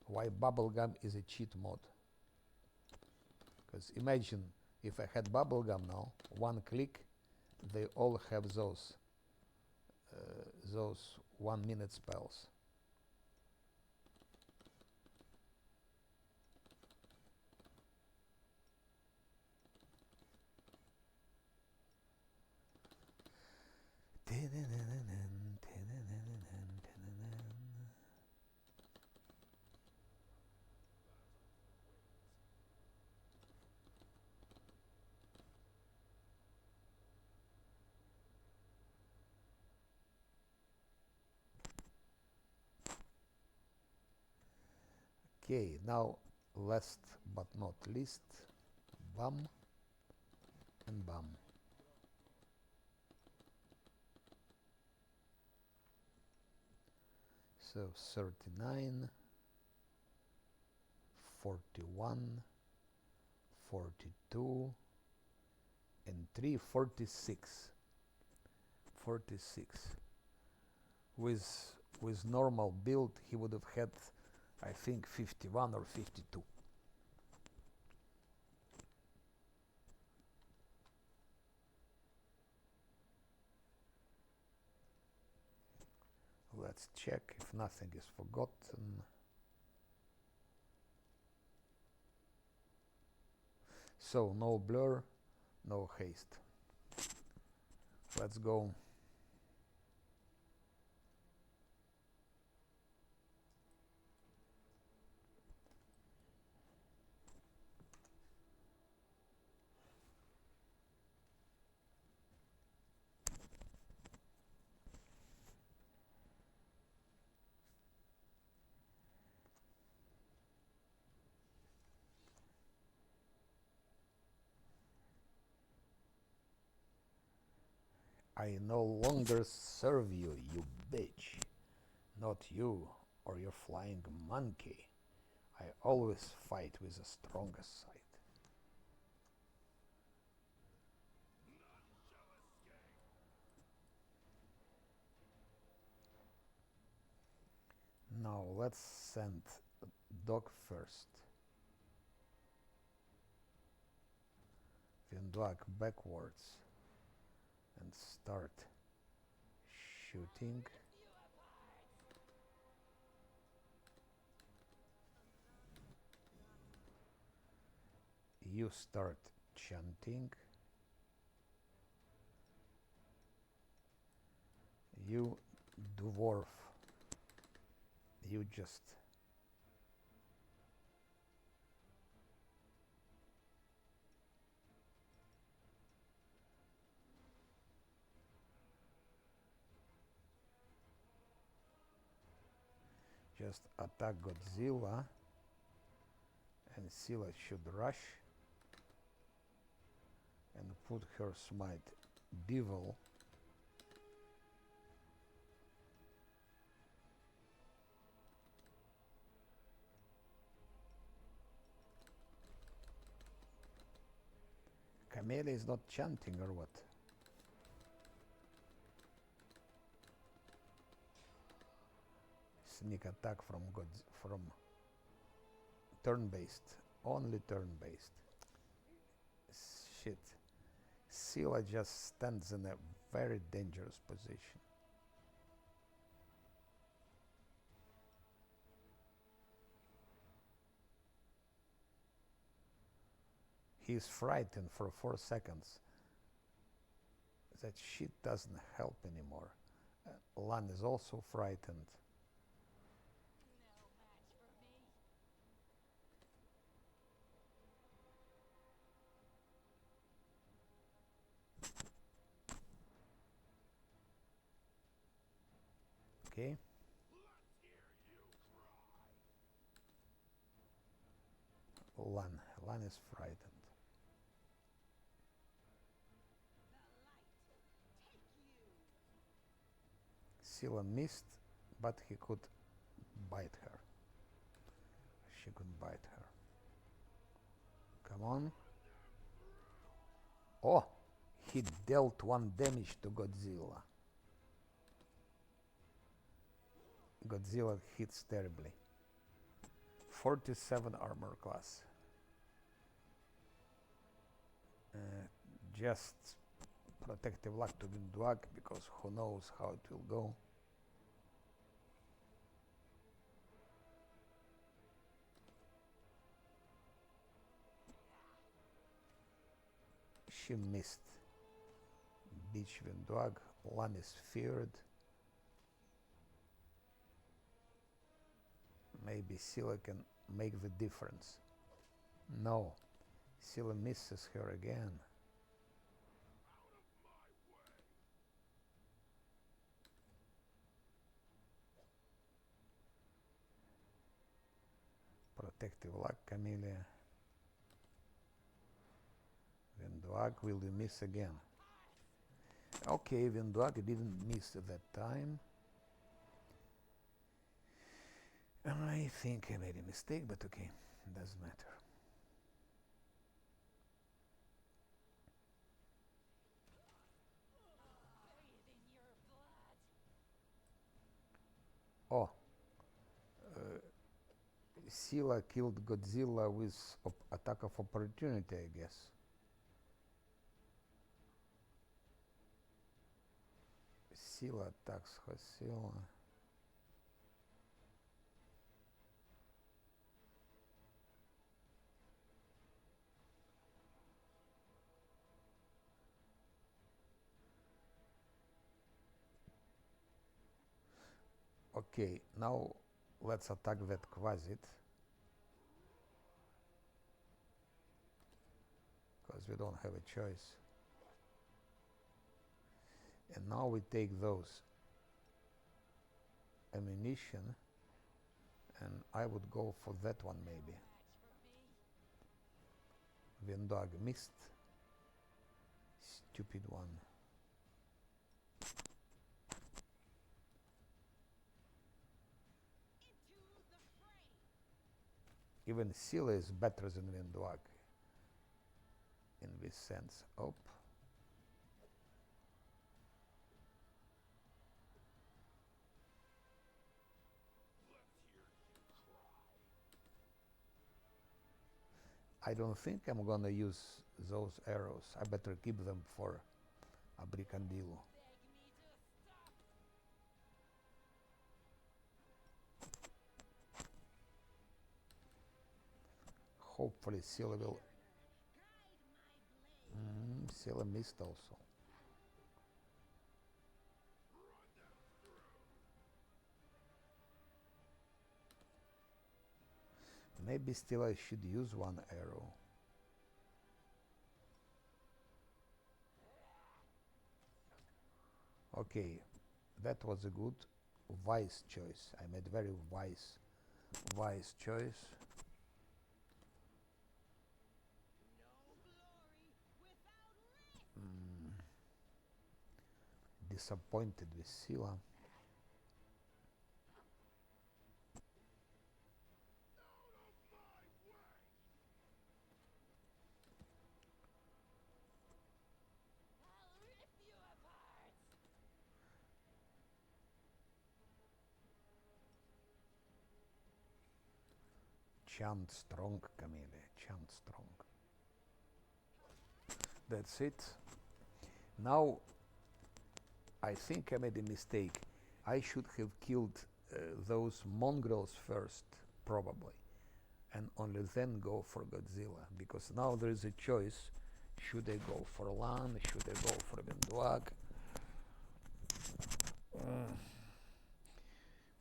A: why bubblegum is a cheat mode. Because imagine if I had bubblegum now, one click, they all have those 1 minute spells. Okay, now last but not least, bum and bum. So 39, 41, 42, and 3, 46. 46. With normal build, he would have had, I think, 51 or 52. Let's check if nothing is forgotten. So no blur, no haste. Let's go. I no longer serve you, you bitch. Not you or your flying monkey. I always fight with the strongest side. Now let's send dog first. Then dog backwards and start shooting. You start chanting. You dwarf, you just attack Godzilla, and Scylla should rush and put her smite Devil. Camellia is not chanting or what? Sneak attack from turn-based, only turn-based. Shit. Scylla just stands in a very dangerous position. He's frightened for 4 seconds. That shit doesn't help anymore. Lan is also frightened. Okay. Lan is frightened. Scylla missed, but he could bite her. She could bite her. Come on. Oh, he dealt 1 damage to Godzilla. Godzilla hits terribly. 47 armor class. Just protective luck to Windwag, because who knows how it will go. She missed. Beach Windwag. Lan is feared. Maybe Scylla can make the difference. No. Scylla misses her again. Protective luck, Camellia. Windwag, will you miss again? Okay, Windwag didn't miss that time. I think I made a mistake, but okay, doesn't matter. Oh, Scylla killed Godzilla with attack of opportunity, I guess. Scylla attacks Scylla. Okay, now let's attack that Quasit. Because we don't have a choice. And now we take those ammunition, and I would go for that one maybe. Windwag missed. Stupid one. Even Scylla is better than Windwag in this sense. Oh. I don't think I'm gonna use those arrows. I better keep them for Abricandilo. Hopefully Scylla will... Scylla missed also. Maybe still I should use one arrow. Okay, that was a good, wise choice. I made very wise choice. Disappointed with Scylla. Chant strong, Camellia, chant strong. That's it. Now, I think I made a mistake. I should have killed those mongrels first, probably, and only then go for Godzilla, because now there is a choice. Should I go for Lan? Should I go for Windwag?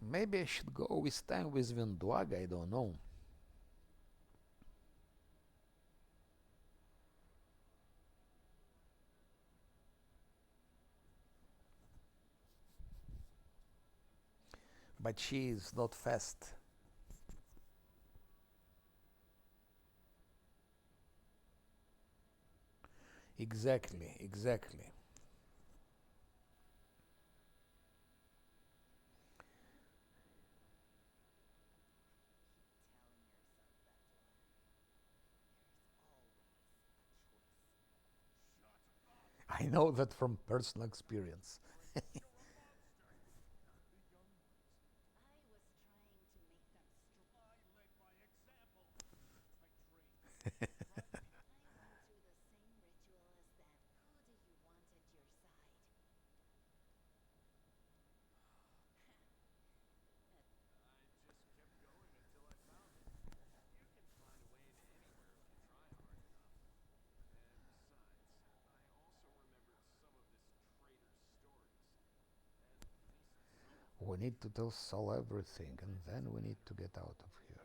A: Maybe I should go with time with Windwag, I don't know. But she is not fast. Exactly, exactly. I know that from personal experience. We need to tell Saul everything, and then we need to get out of here.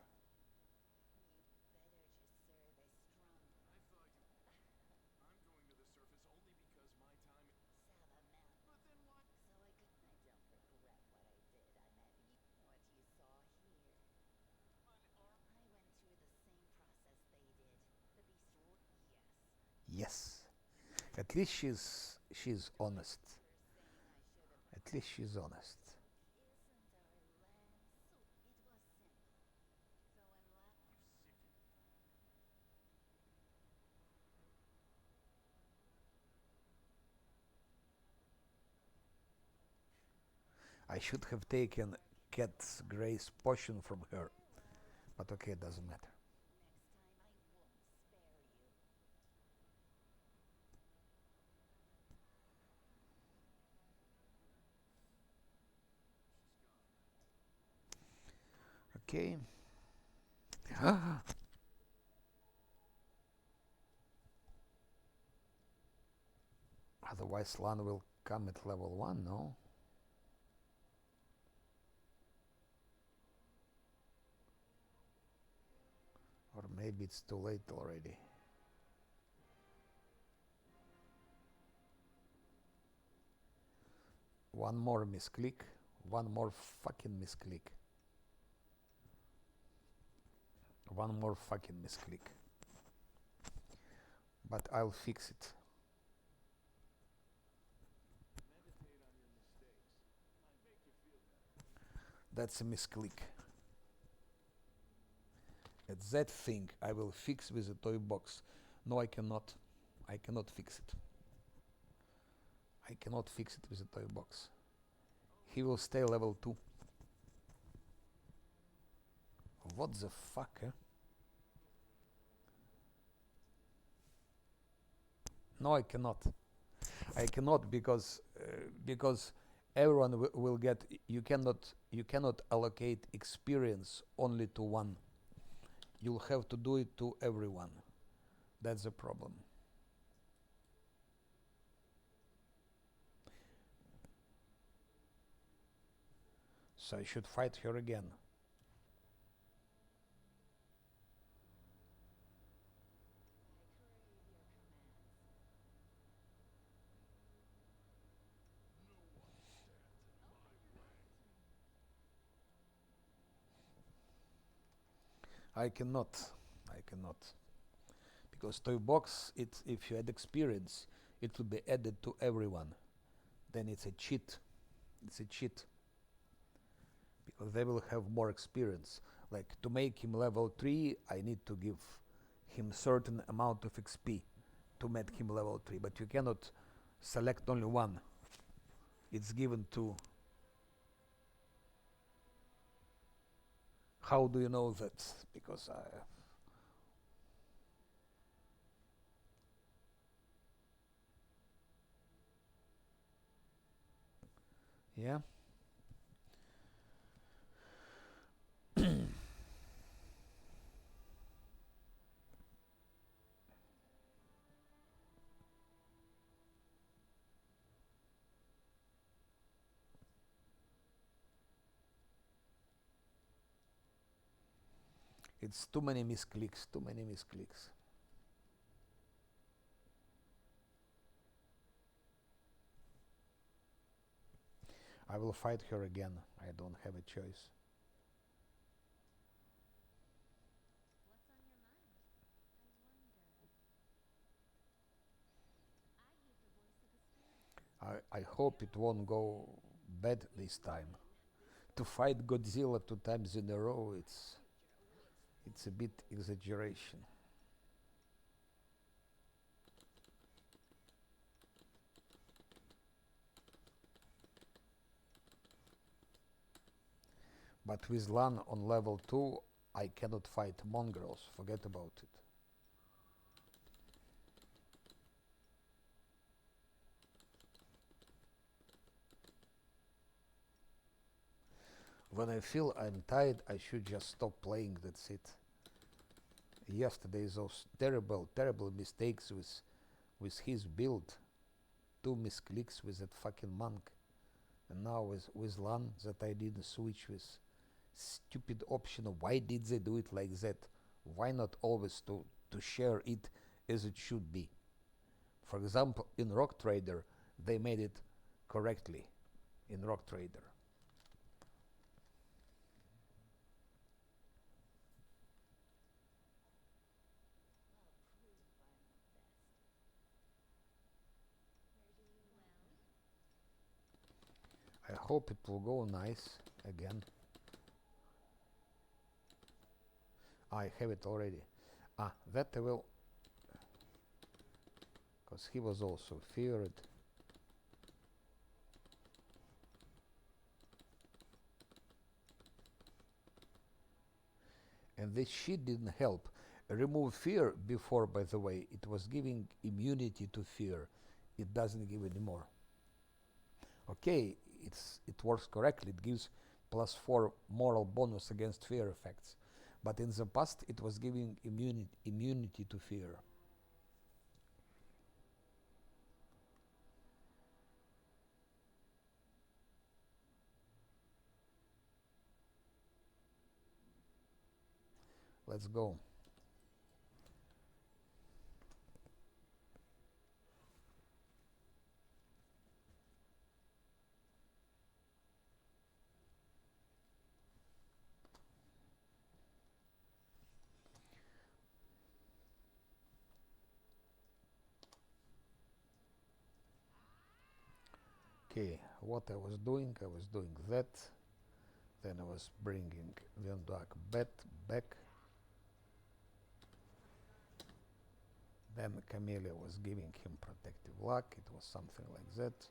A: Yes. At least she's honest. At least she's honest. I should have taken Cat's Grace potion from her, but okay, it doesn't matter. Okay. Otherwise, Lan will come at level 1, no? Or maybe it's too late already. One more misclick. One more fucking misclick. One more fucking misclick. But I'll fix it. That's a misclick. It's that thing I will fix with a toy box. No, I cannot. I cannot fix it. I cannot fix it with a toy box. He will stay level 2. What the fuck, eh? No, I cannot. I cannot because everyone will get. You cannot allocate experience only to one. You'll have to do it to everyone. That's the problem. So I should fight her again. I cannot. I cannot. Because toy box, it's if you add experience, it will be added to everyone. Then it's a cheat. It's a cheat. Because they will have more experience. Like to make him level 3, I need to give him certain amount of XP to make him level 3. But you cannot select only one. It's given to. How do you know that? Because I. Yeah. It's too many misclicks. Too many misclicks. I will fight her again. I don't have a choice.
B: What's on your mind? I wonder. I hear the voice of a spirit.
A: I hope it won't go bad this time. To fight Godzilla 2 times in a row, it's a bit exaggeration. But with Lan on level 2, I cannot fight mongrels. Forget about it. When I feel I'm tired, I should just stop playing. That's it. Yesterday, those terrible mistakes with his build, 2 misclicks with that fucking monk, and now with Lan that I didn't switch with stupid option. Why did they do it like that? Why not always to share it as it should be? For example, in Rock Trader, they made it correctly. In Rock Trader, I hope it will go nice again. I have it already. That I will, because he was also feared. And this shit didn't help. Remove fear before, by the way, it was giving immunity to fear. It doesn't give anymore. Okay, it works correctly. It gives +4 moral bonus against fear effects. But in the past, it was giving immunity to fear. Let's go. Okay, what I was doing that. Then I was bringing Vendak back. Then Camellia was giving him protective luck. It was something like that.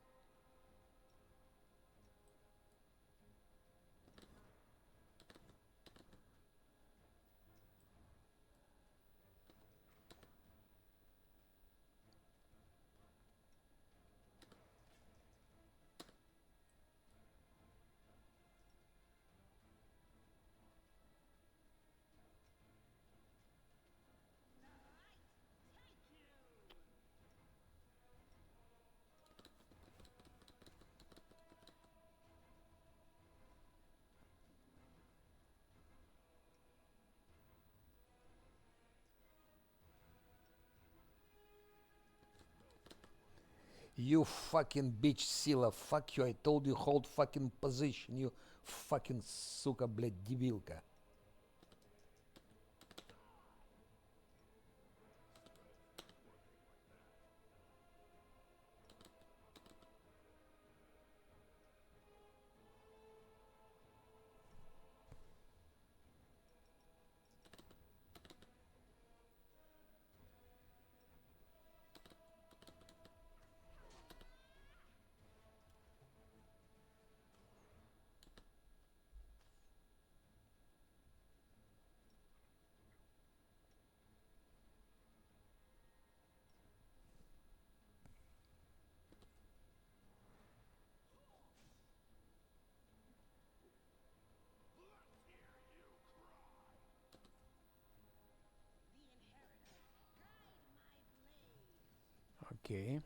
A: You fucking bitch, Sila. Fuck you. I told you hold fucking position. You fucking сука, блядь, дебилка. Okay.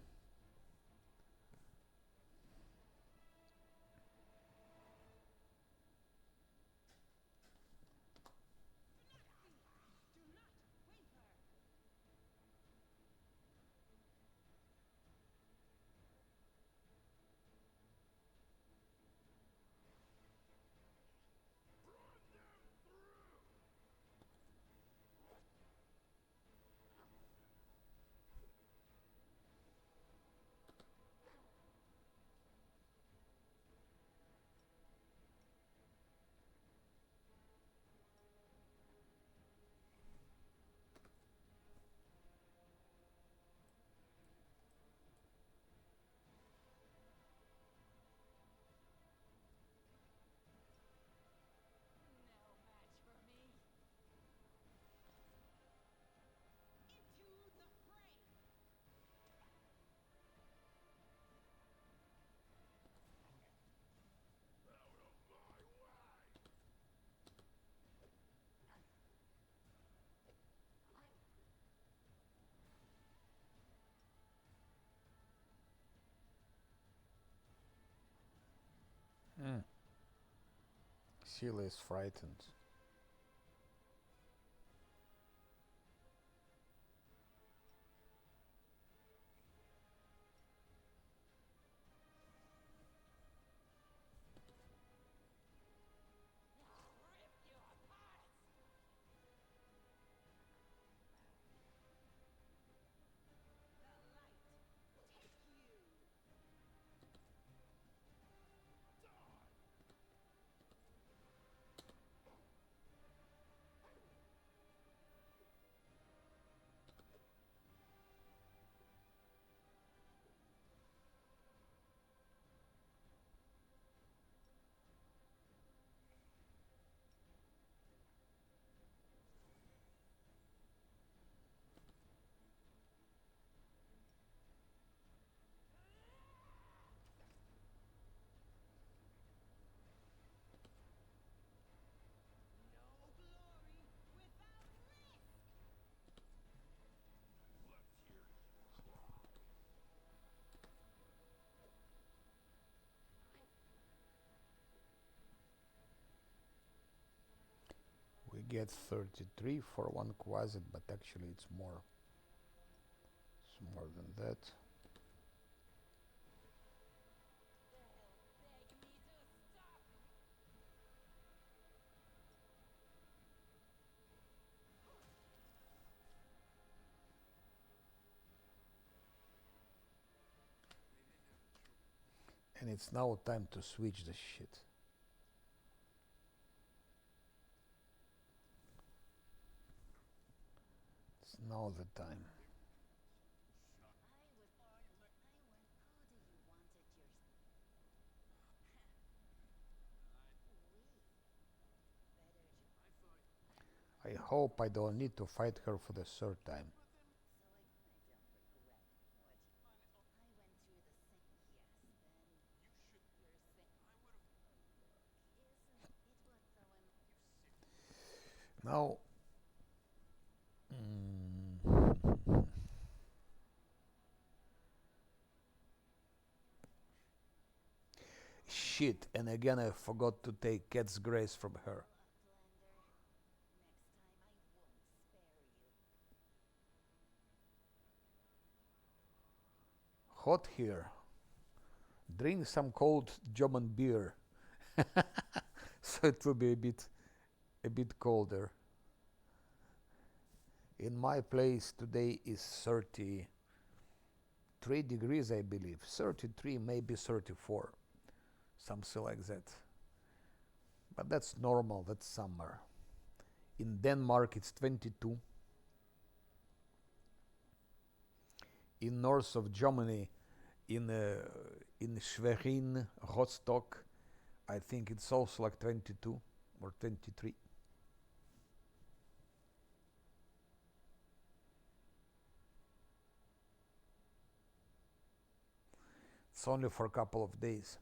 A: Hosila is frightened. We get 33 for one quasit, but actually it's more. It's more than that. And it's now time to switch the shit. It's now the time. I hope I don't need to fight her for the third time. Now, shit, and again I forgot to take Cat's Grace from her. Hot here. Drink some cold German beer. So it will be a bit colder. In my place today is 33 degrees, I believe. 33, maybe 34. Something like that. But that's normal, that's summer. In Denmark it's 22. In north of Germany, in Schwerin, Rostock, I think it's also like 22 or 23. It's only for a couple of days.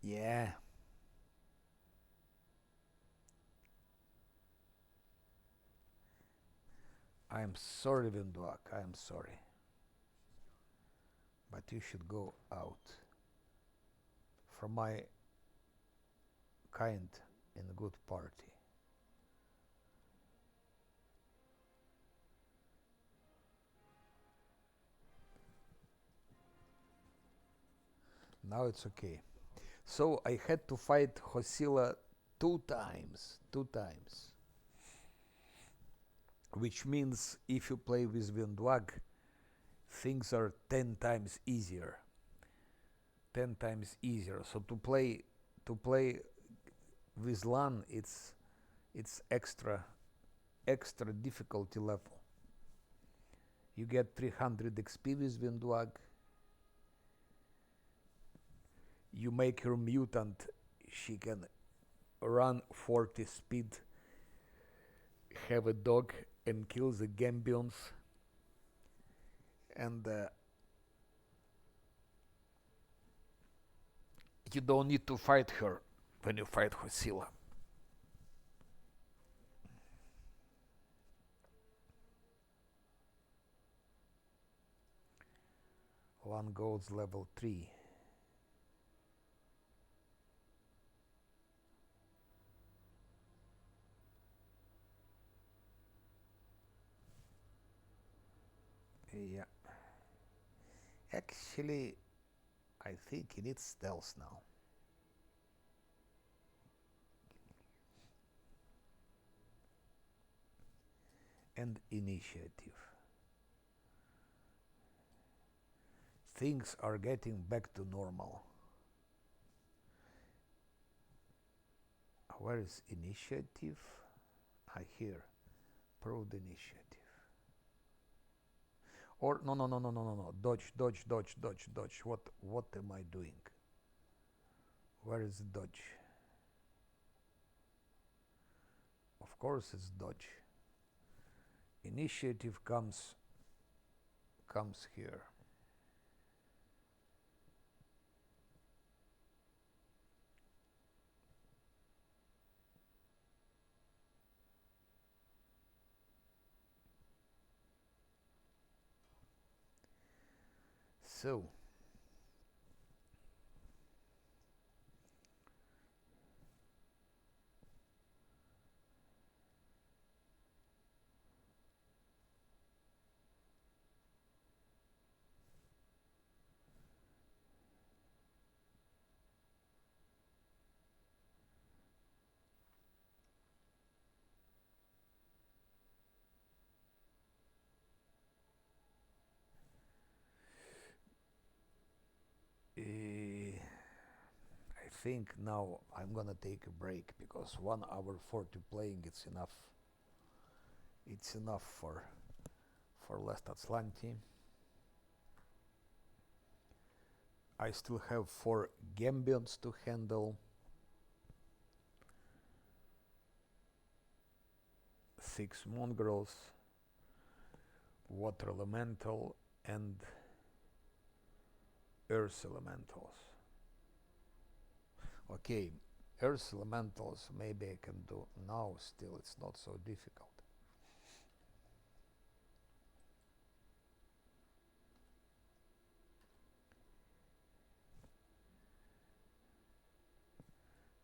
A: Yeah. I'm sorry, Vinduak, I am sorry. But you should go out. From my kind and good party. Now it's okay. So I had to fight Hosila two times. Which means if you play with Windwag, things are 10 times easier. 10 times easier. So to play with LAN, it's extra difficulty level. You get 300 XP with Windwag. You make her mutant, she can run 40 speed, have a dog and kill the Gambions, and you don't need to fight her when you fight Hosila. One goes level 3. Yeah. Actually, I think he needs stealth now. And initiative. Things are getting back to normal. Where is initiative? I hear. Proved initiative. Or no. Dodge. What am I doing? Where is dodge? Of course it's dodge. Initiative comes here. So I think now I'm gonna take a break because 1 hour 40 playing it's enough. It's enough for last Azlanti. I still have 4 Gambions to handle, 6 Mongrels, Water Elemental, and Earth Elementals. Okay, Earth Elementals maybe I can do now, still it's not so difficult.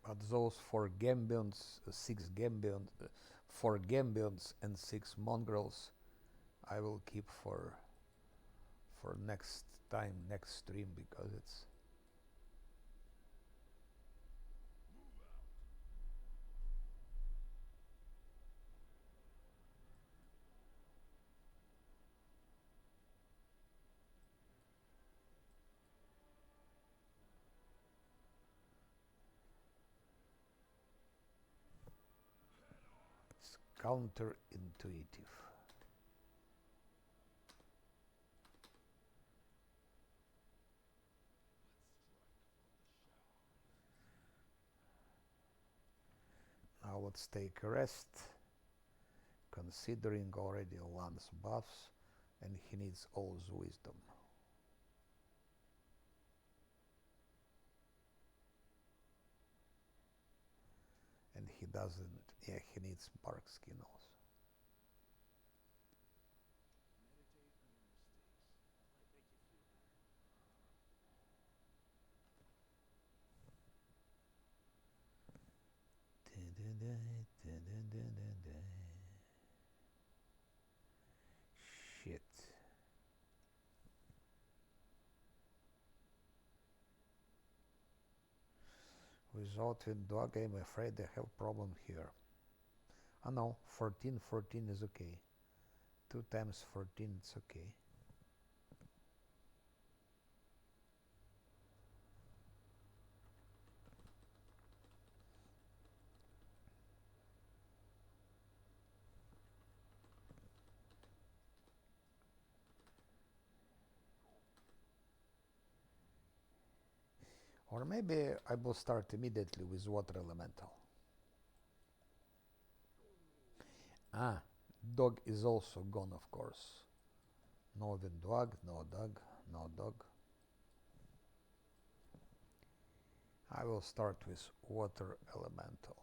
A: But those 4 Gambions, 6 Gambions, 4 Gambions and 6 Mongrels I will keep for next time, next stream, because it's counterintuitive. Now let's take a rest, considering already Lance buffs, and he needs all his wisdom. And he doesn't, yeah, he needs bark skin also. Shit. Without a dog, I'm afraid I have problem here. Oh no, 14 is okay. 2 times 14, it's okay. Or maybe I will start immediately with water elemental. Ah, dog is also gone, of course. No dog. I will start with water elemental.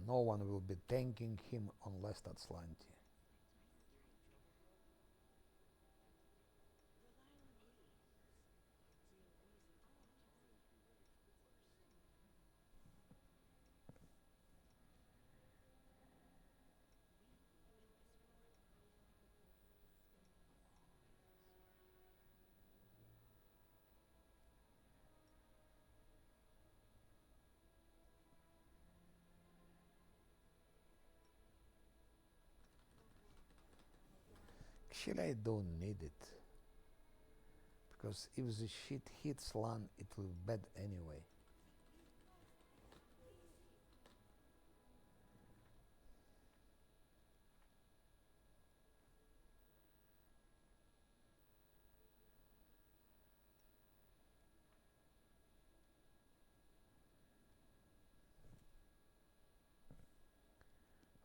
A: No one will be tanking him unless Azlanti. Actually, I don't need it. Because if the shit hits Lan, it will be bad anyway.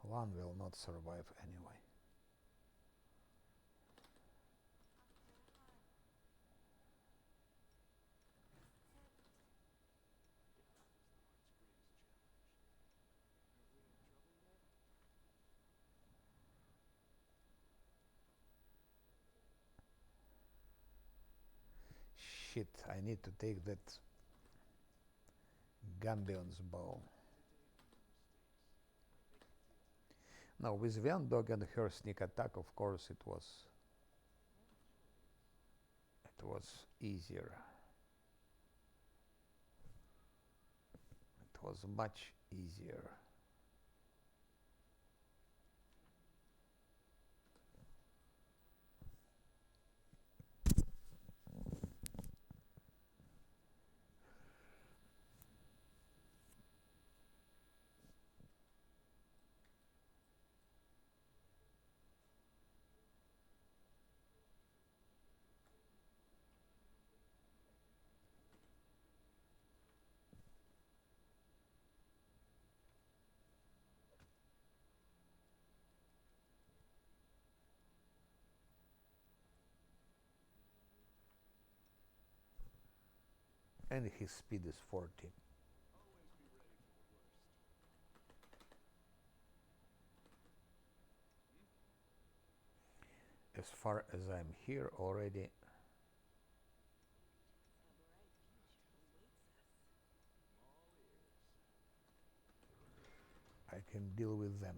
A: Lan will not survive anyway. Shit, I need to take that Gambion's bow. Now with Vian Dog and her sneak attack, of course, it was easier. It was much easier. And his speed is 40. As far as I'm here already, I can deal with them.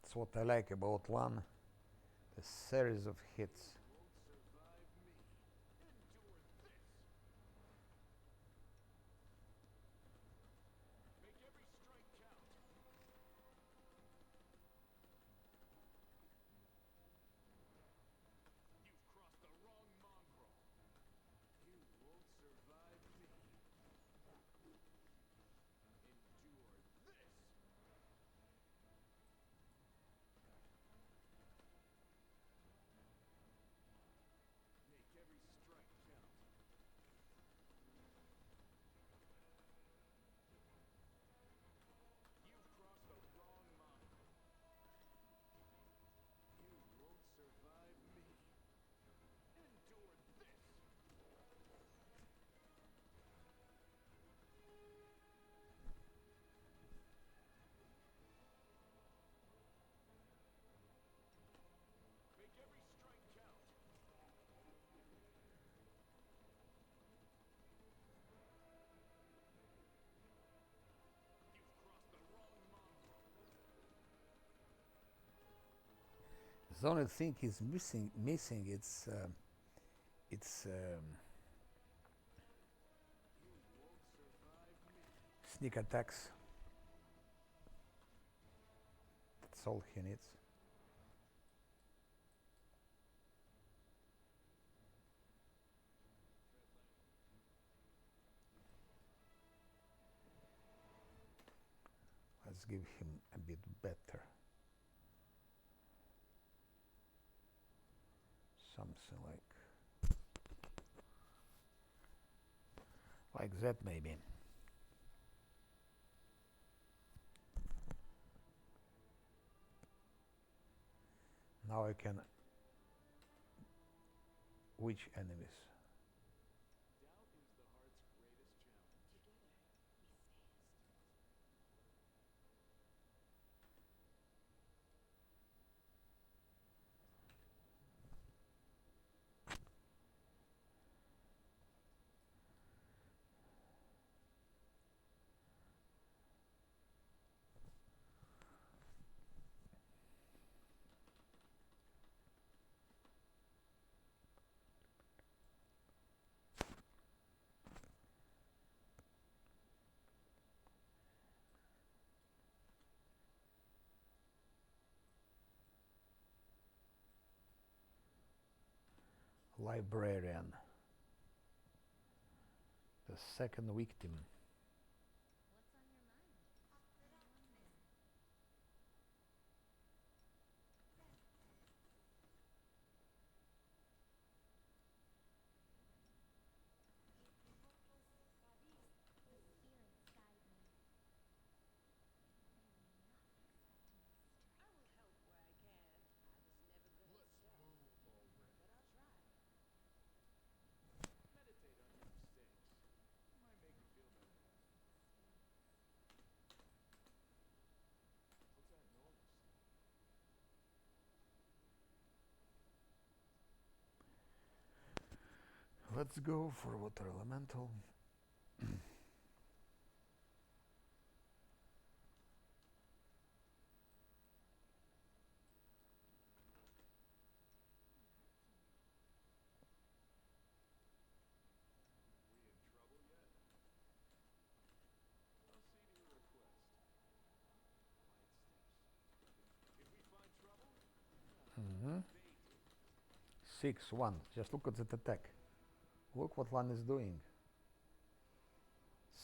A: That's what I like about Lan, the series of hits. The only thing is missing its sneak attacks. That's all he needs. Let's give him a bit better. Something like Like that maybe. Now I can... Which enemies?
C: Doubt is the heart's greatest challenge.
B: Together, we stand strong.
A: Librarian. The second victim.
B: What's on your mind? Anyone there? Spirits guide me. They were not expecting this strike.
D: I will help where I can. I was never good at stealth, but I'll try.
C: Meditate on your mistakes. It might make you feel better. What's that noise?
A: Let's go for water elemental.
C: We in trouble yet? I'll see to your request. Quiet steps. If we find trouble,
A: Mm-hmm.
C: bait.
A: 6-1. Just look at that attack. Look what Lan is doing.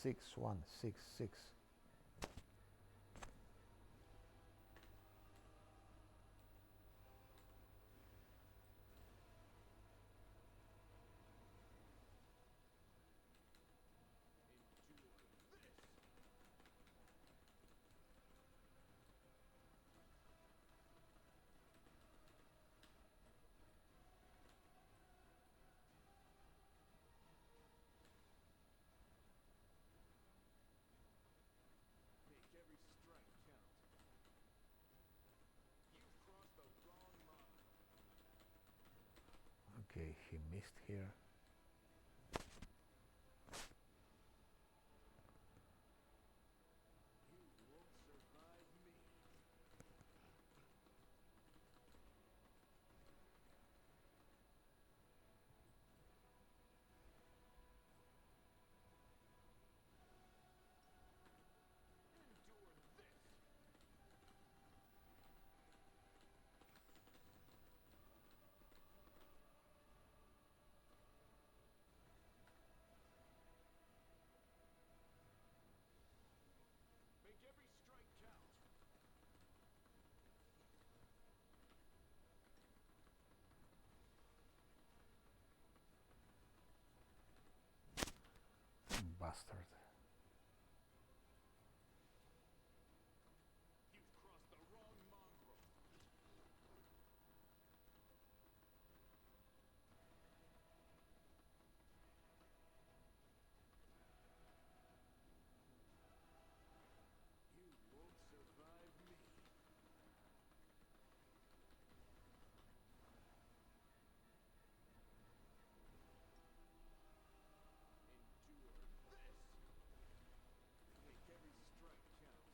A: 6-1, 6-6.
C: Endure this. Make every strike count. You've crossed the wrong line.
A: Okay, he missed here.
C: You won't survive me. Endure this. Make every strike count.
A: Bastard.
C: You've crossed the wrong mongrel. You won't survive me. Endure this. Make every strike count.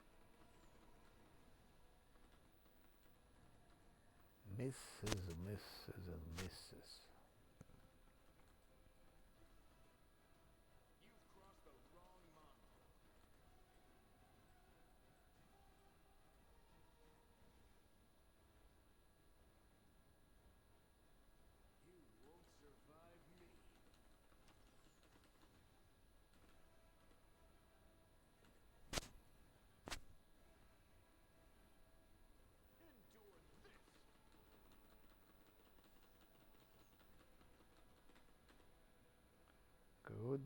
A: Misses, misses, and misses.
C: You've crossed the wrong mongrel. You won't survive me. Endure this.
A: Good.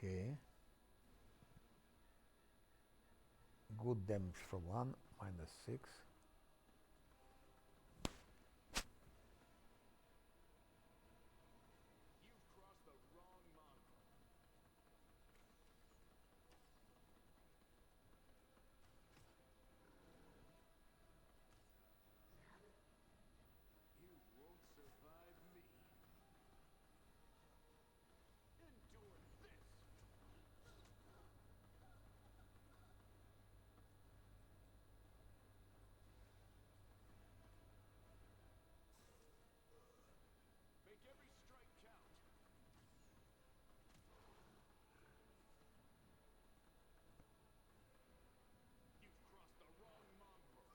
A: Okay. Good damage from 1, -6.
C: You've crossed the wrong mongrel. You won't survive me. Endure this. Make every strike count. You've crossed the wrong mongrel.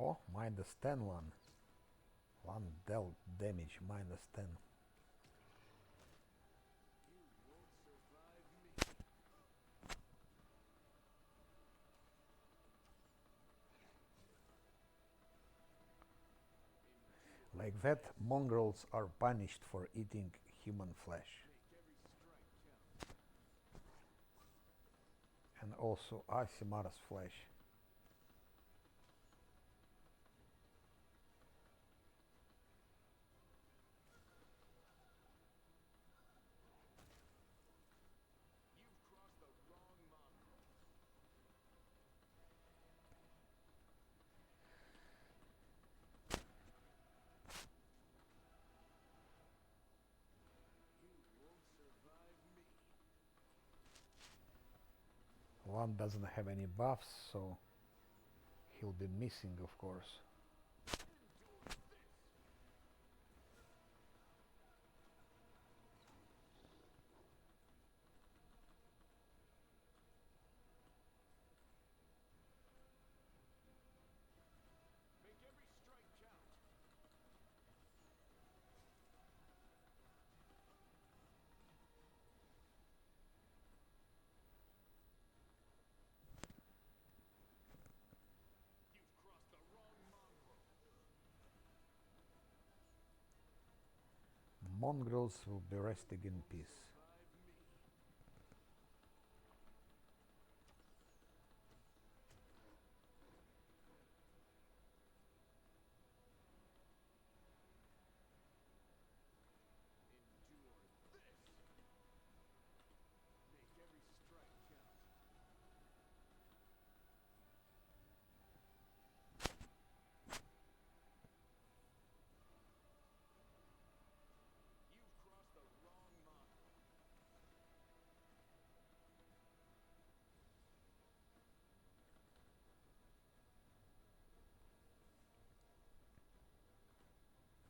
A: Oh, -10 one. One dealt damage, -10.
C: You won't survive me.
A: Like that, mongrels are punished for eating human flesh.
C: Make every strike count.
A: And also Asimara's flesh.
C: You've crossed the wrong mongrel. You won't survive me.
A: One doesn't have any buffs, so he'll be missing, of course.
C: Endure this. Make every strike count. You've crossed the wrong mongrel.
A: Mongrels will be resting in peace.
C: Survive me. Endure this. Make every strike count. You've crossed the wrong mongrel.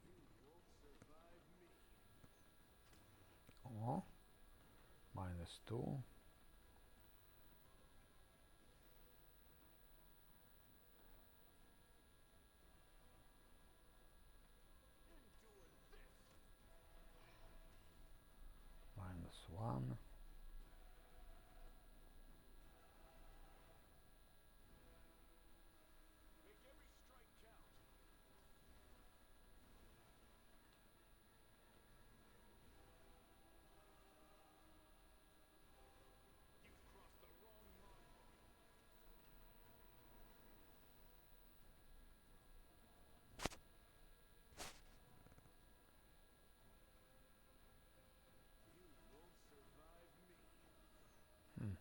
C: You won't survive me.
A: Oh, -2.
C: Endure this.
A: -1.
C: Make every strike count. You've crossed the wrong mongrel. You won't survive me.
A: Hmm.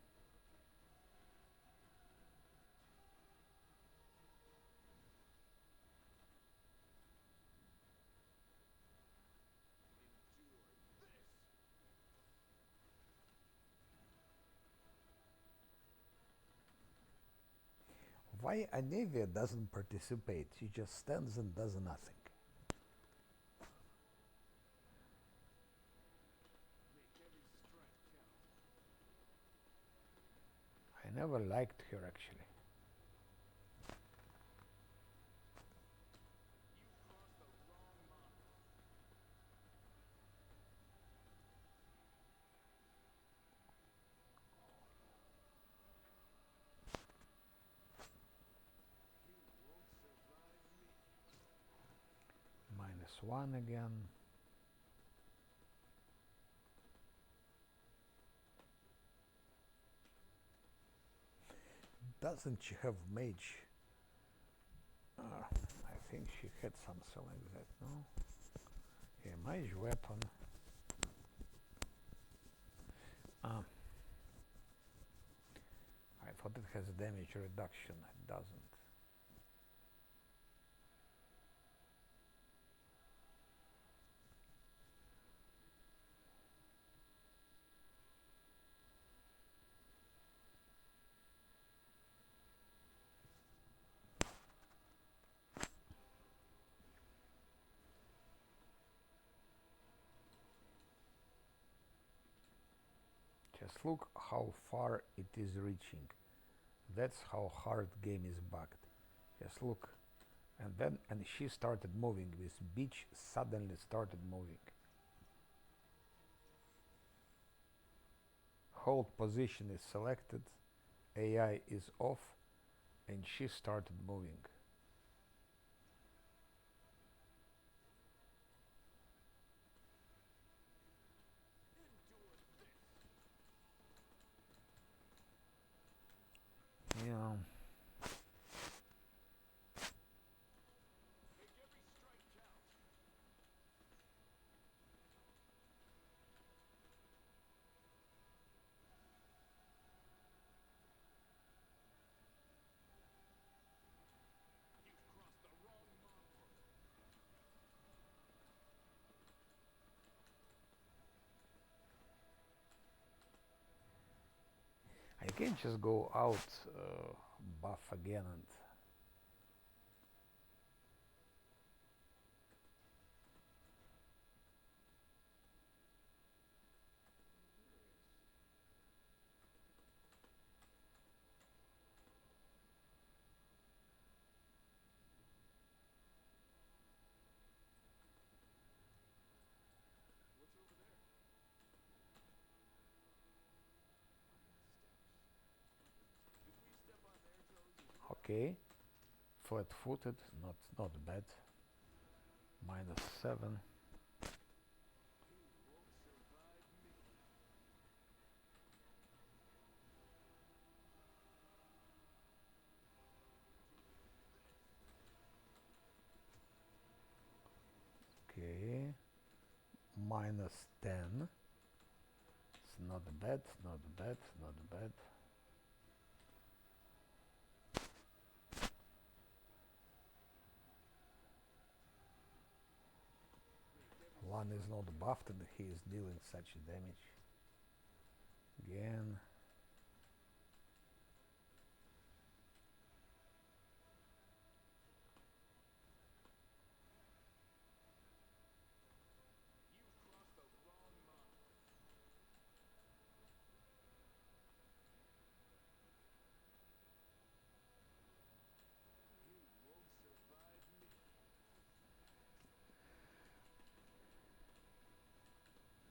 C: Endure this.
A: Why Anevia doesn't participate? She just stands and does nothing.
C: Make every strike count.
A: I never liked her actually.
C: You've crossed the wrong mongrel. You won't survive me.
A: 1 again. Doesn't she have mage? I think she had something like that, no? Yeah, mage weapon. I thought it has damage reduction. It doesn't. Just look how far it is reaching. That's how hard game is bugged. Just look. And she started moving. This beach suddenly started moving. Hold position is selected, AI is off, and she started moving. Yeah.
C: Make every strike count. You've crossed the wrong mongrel.
A: I can just go out, buff again, and
C: What's over there? If we step on their toes, is it
A: okay. Flat-footed, not bad. -7.
C: You won't survive me.
A: Okay. -10. It's not bad, not bad, not bad. One is not buffed and he is dealing such damage. Again.
C: You've crossed the wrong mongrel. You won't survive me.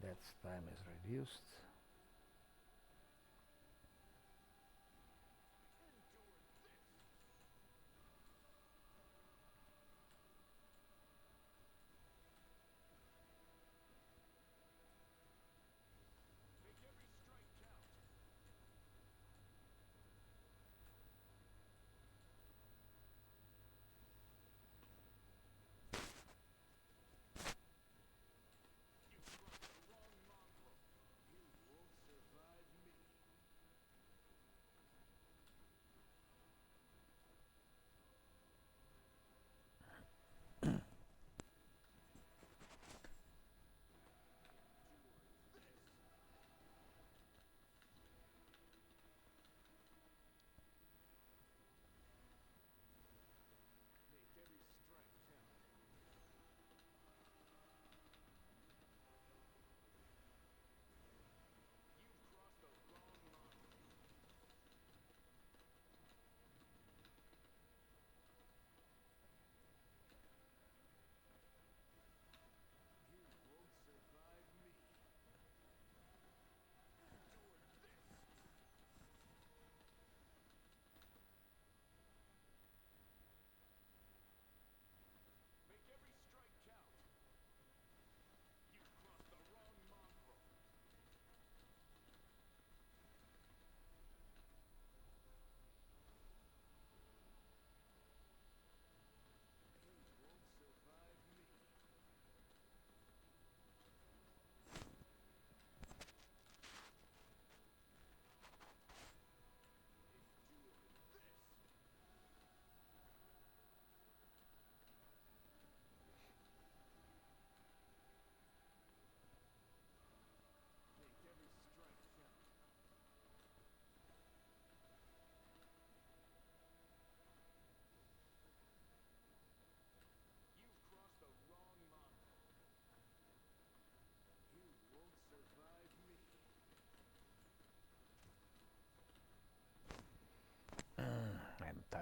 A: That's time is reduced.
C: Endure this. Make every strike count. You've crossed the wrong mongrel. You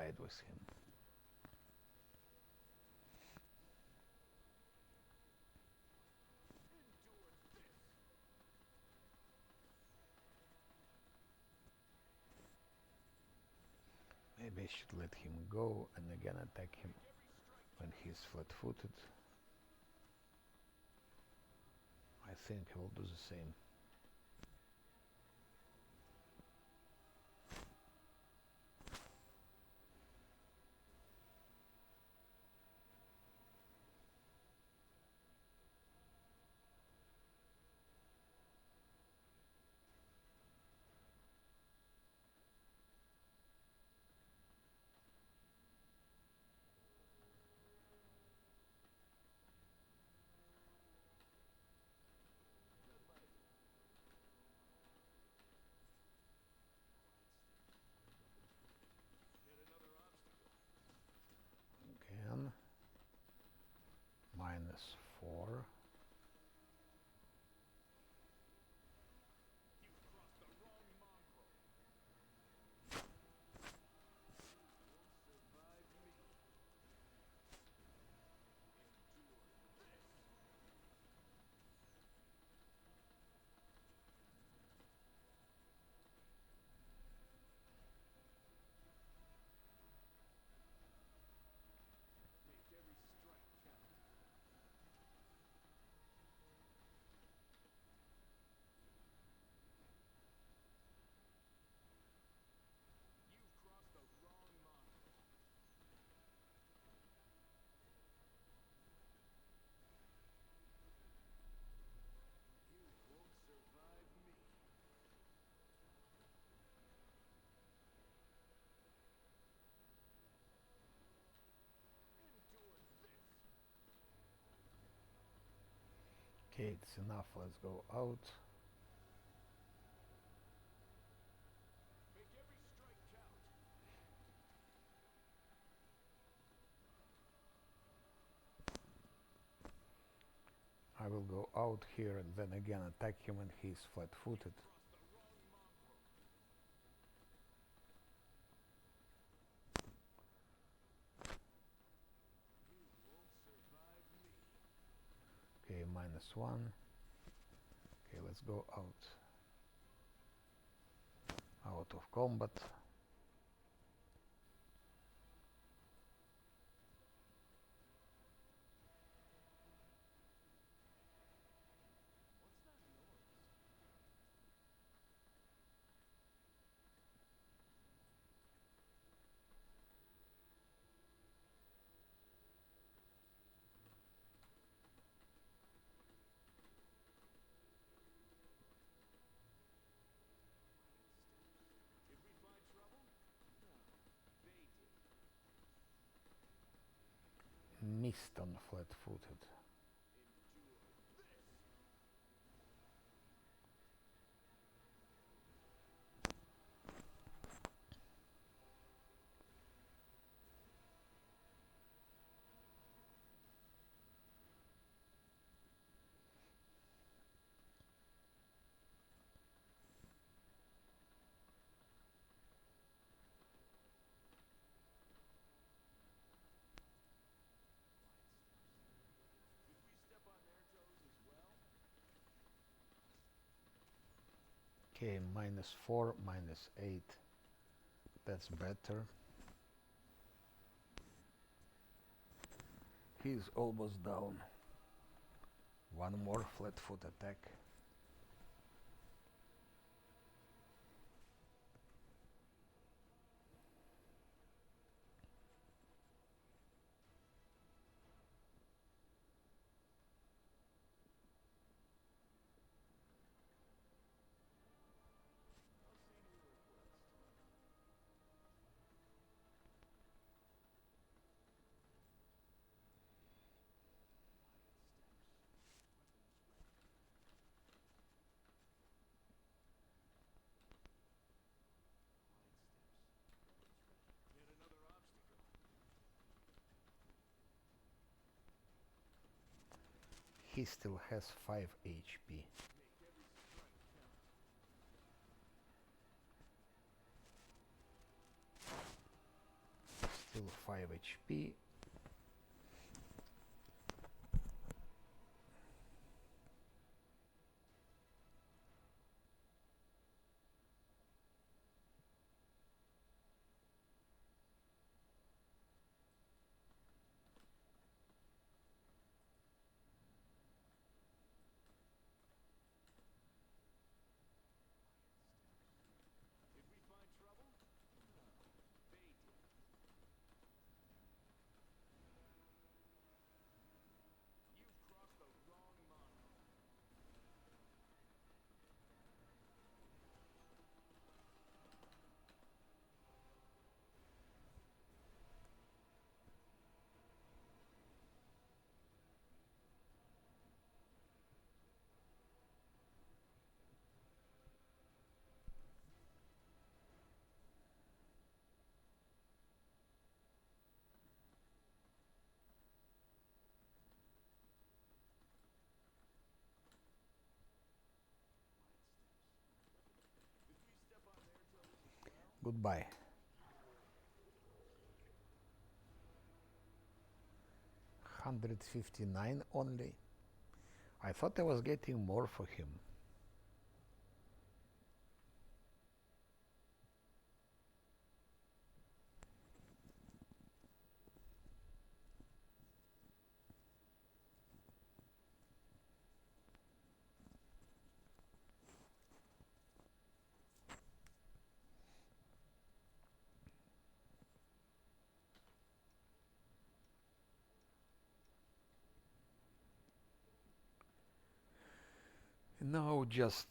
A: side with him. Maybe I should let him go and again attack him when he's flat-footed. I think I will do the same. Again, -4. Okay, it's enough. Let's go out. I will go out here and then again attack him when he's flat-footed. Okay, -1. Okay, let's go out. Out of combat. Missed on flat-footed. Okay, -4, -8. That's better. He's almost down. One more flat-foot attack. He still has 5 HP. Still 5 HP.
C: Did we find trouble? No, they did. You've crossed the wrong monolith. Did we step on their toes as well?
A: Goodbye. 159 only. I thought I was getting more for him. Now just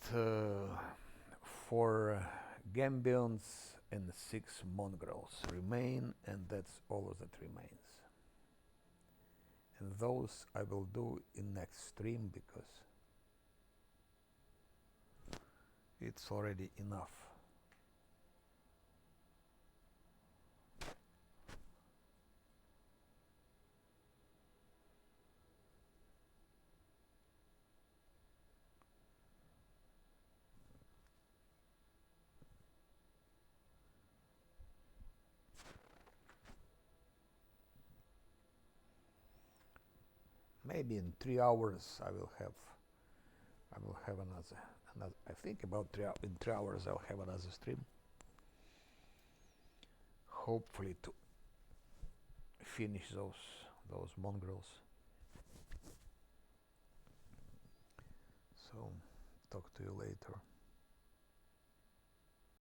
A: 4 Gambions and 6 Mongrels remain, and that's all that remains. And those I will do in next stream because it's already enough. Maybe in 3 hours I will have another. I think about in 3 hours I'll have another stream. Hopefully to finish those mongrels. So talk to you later.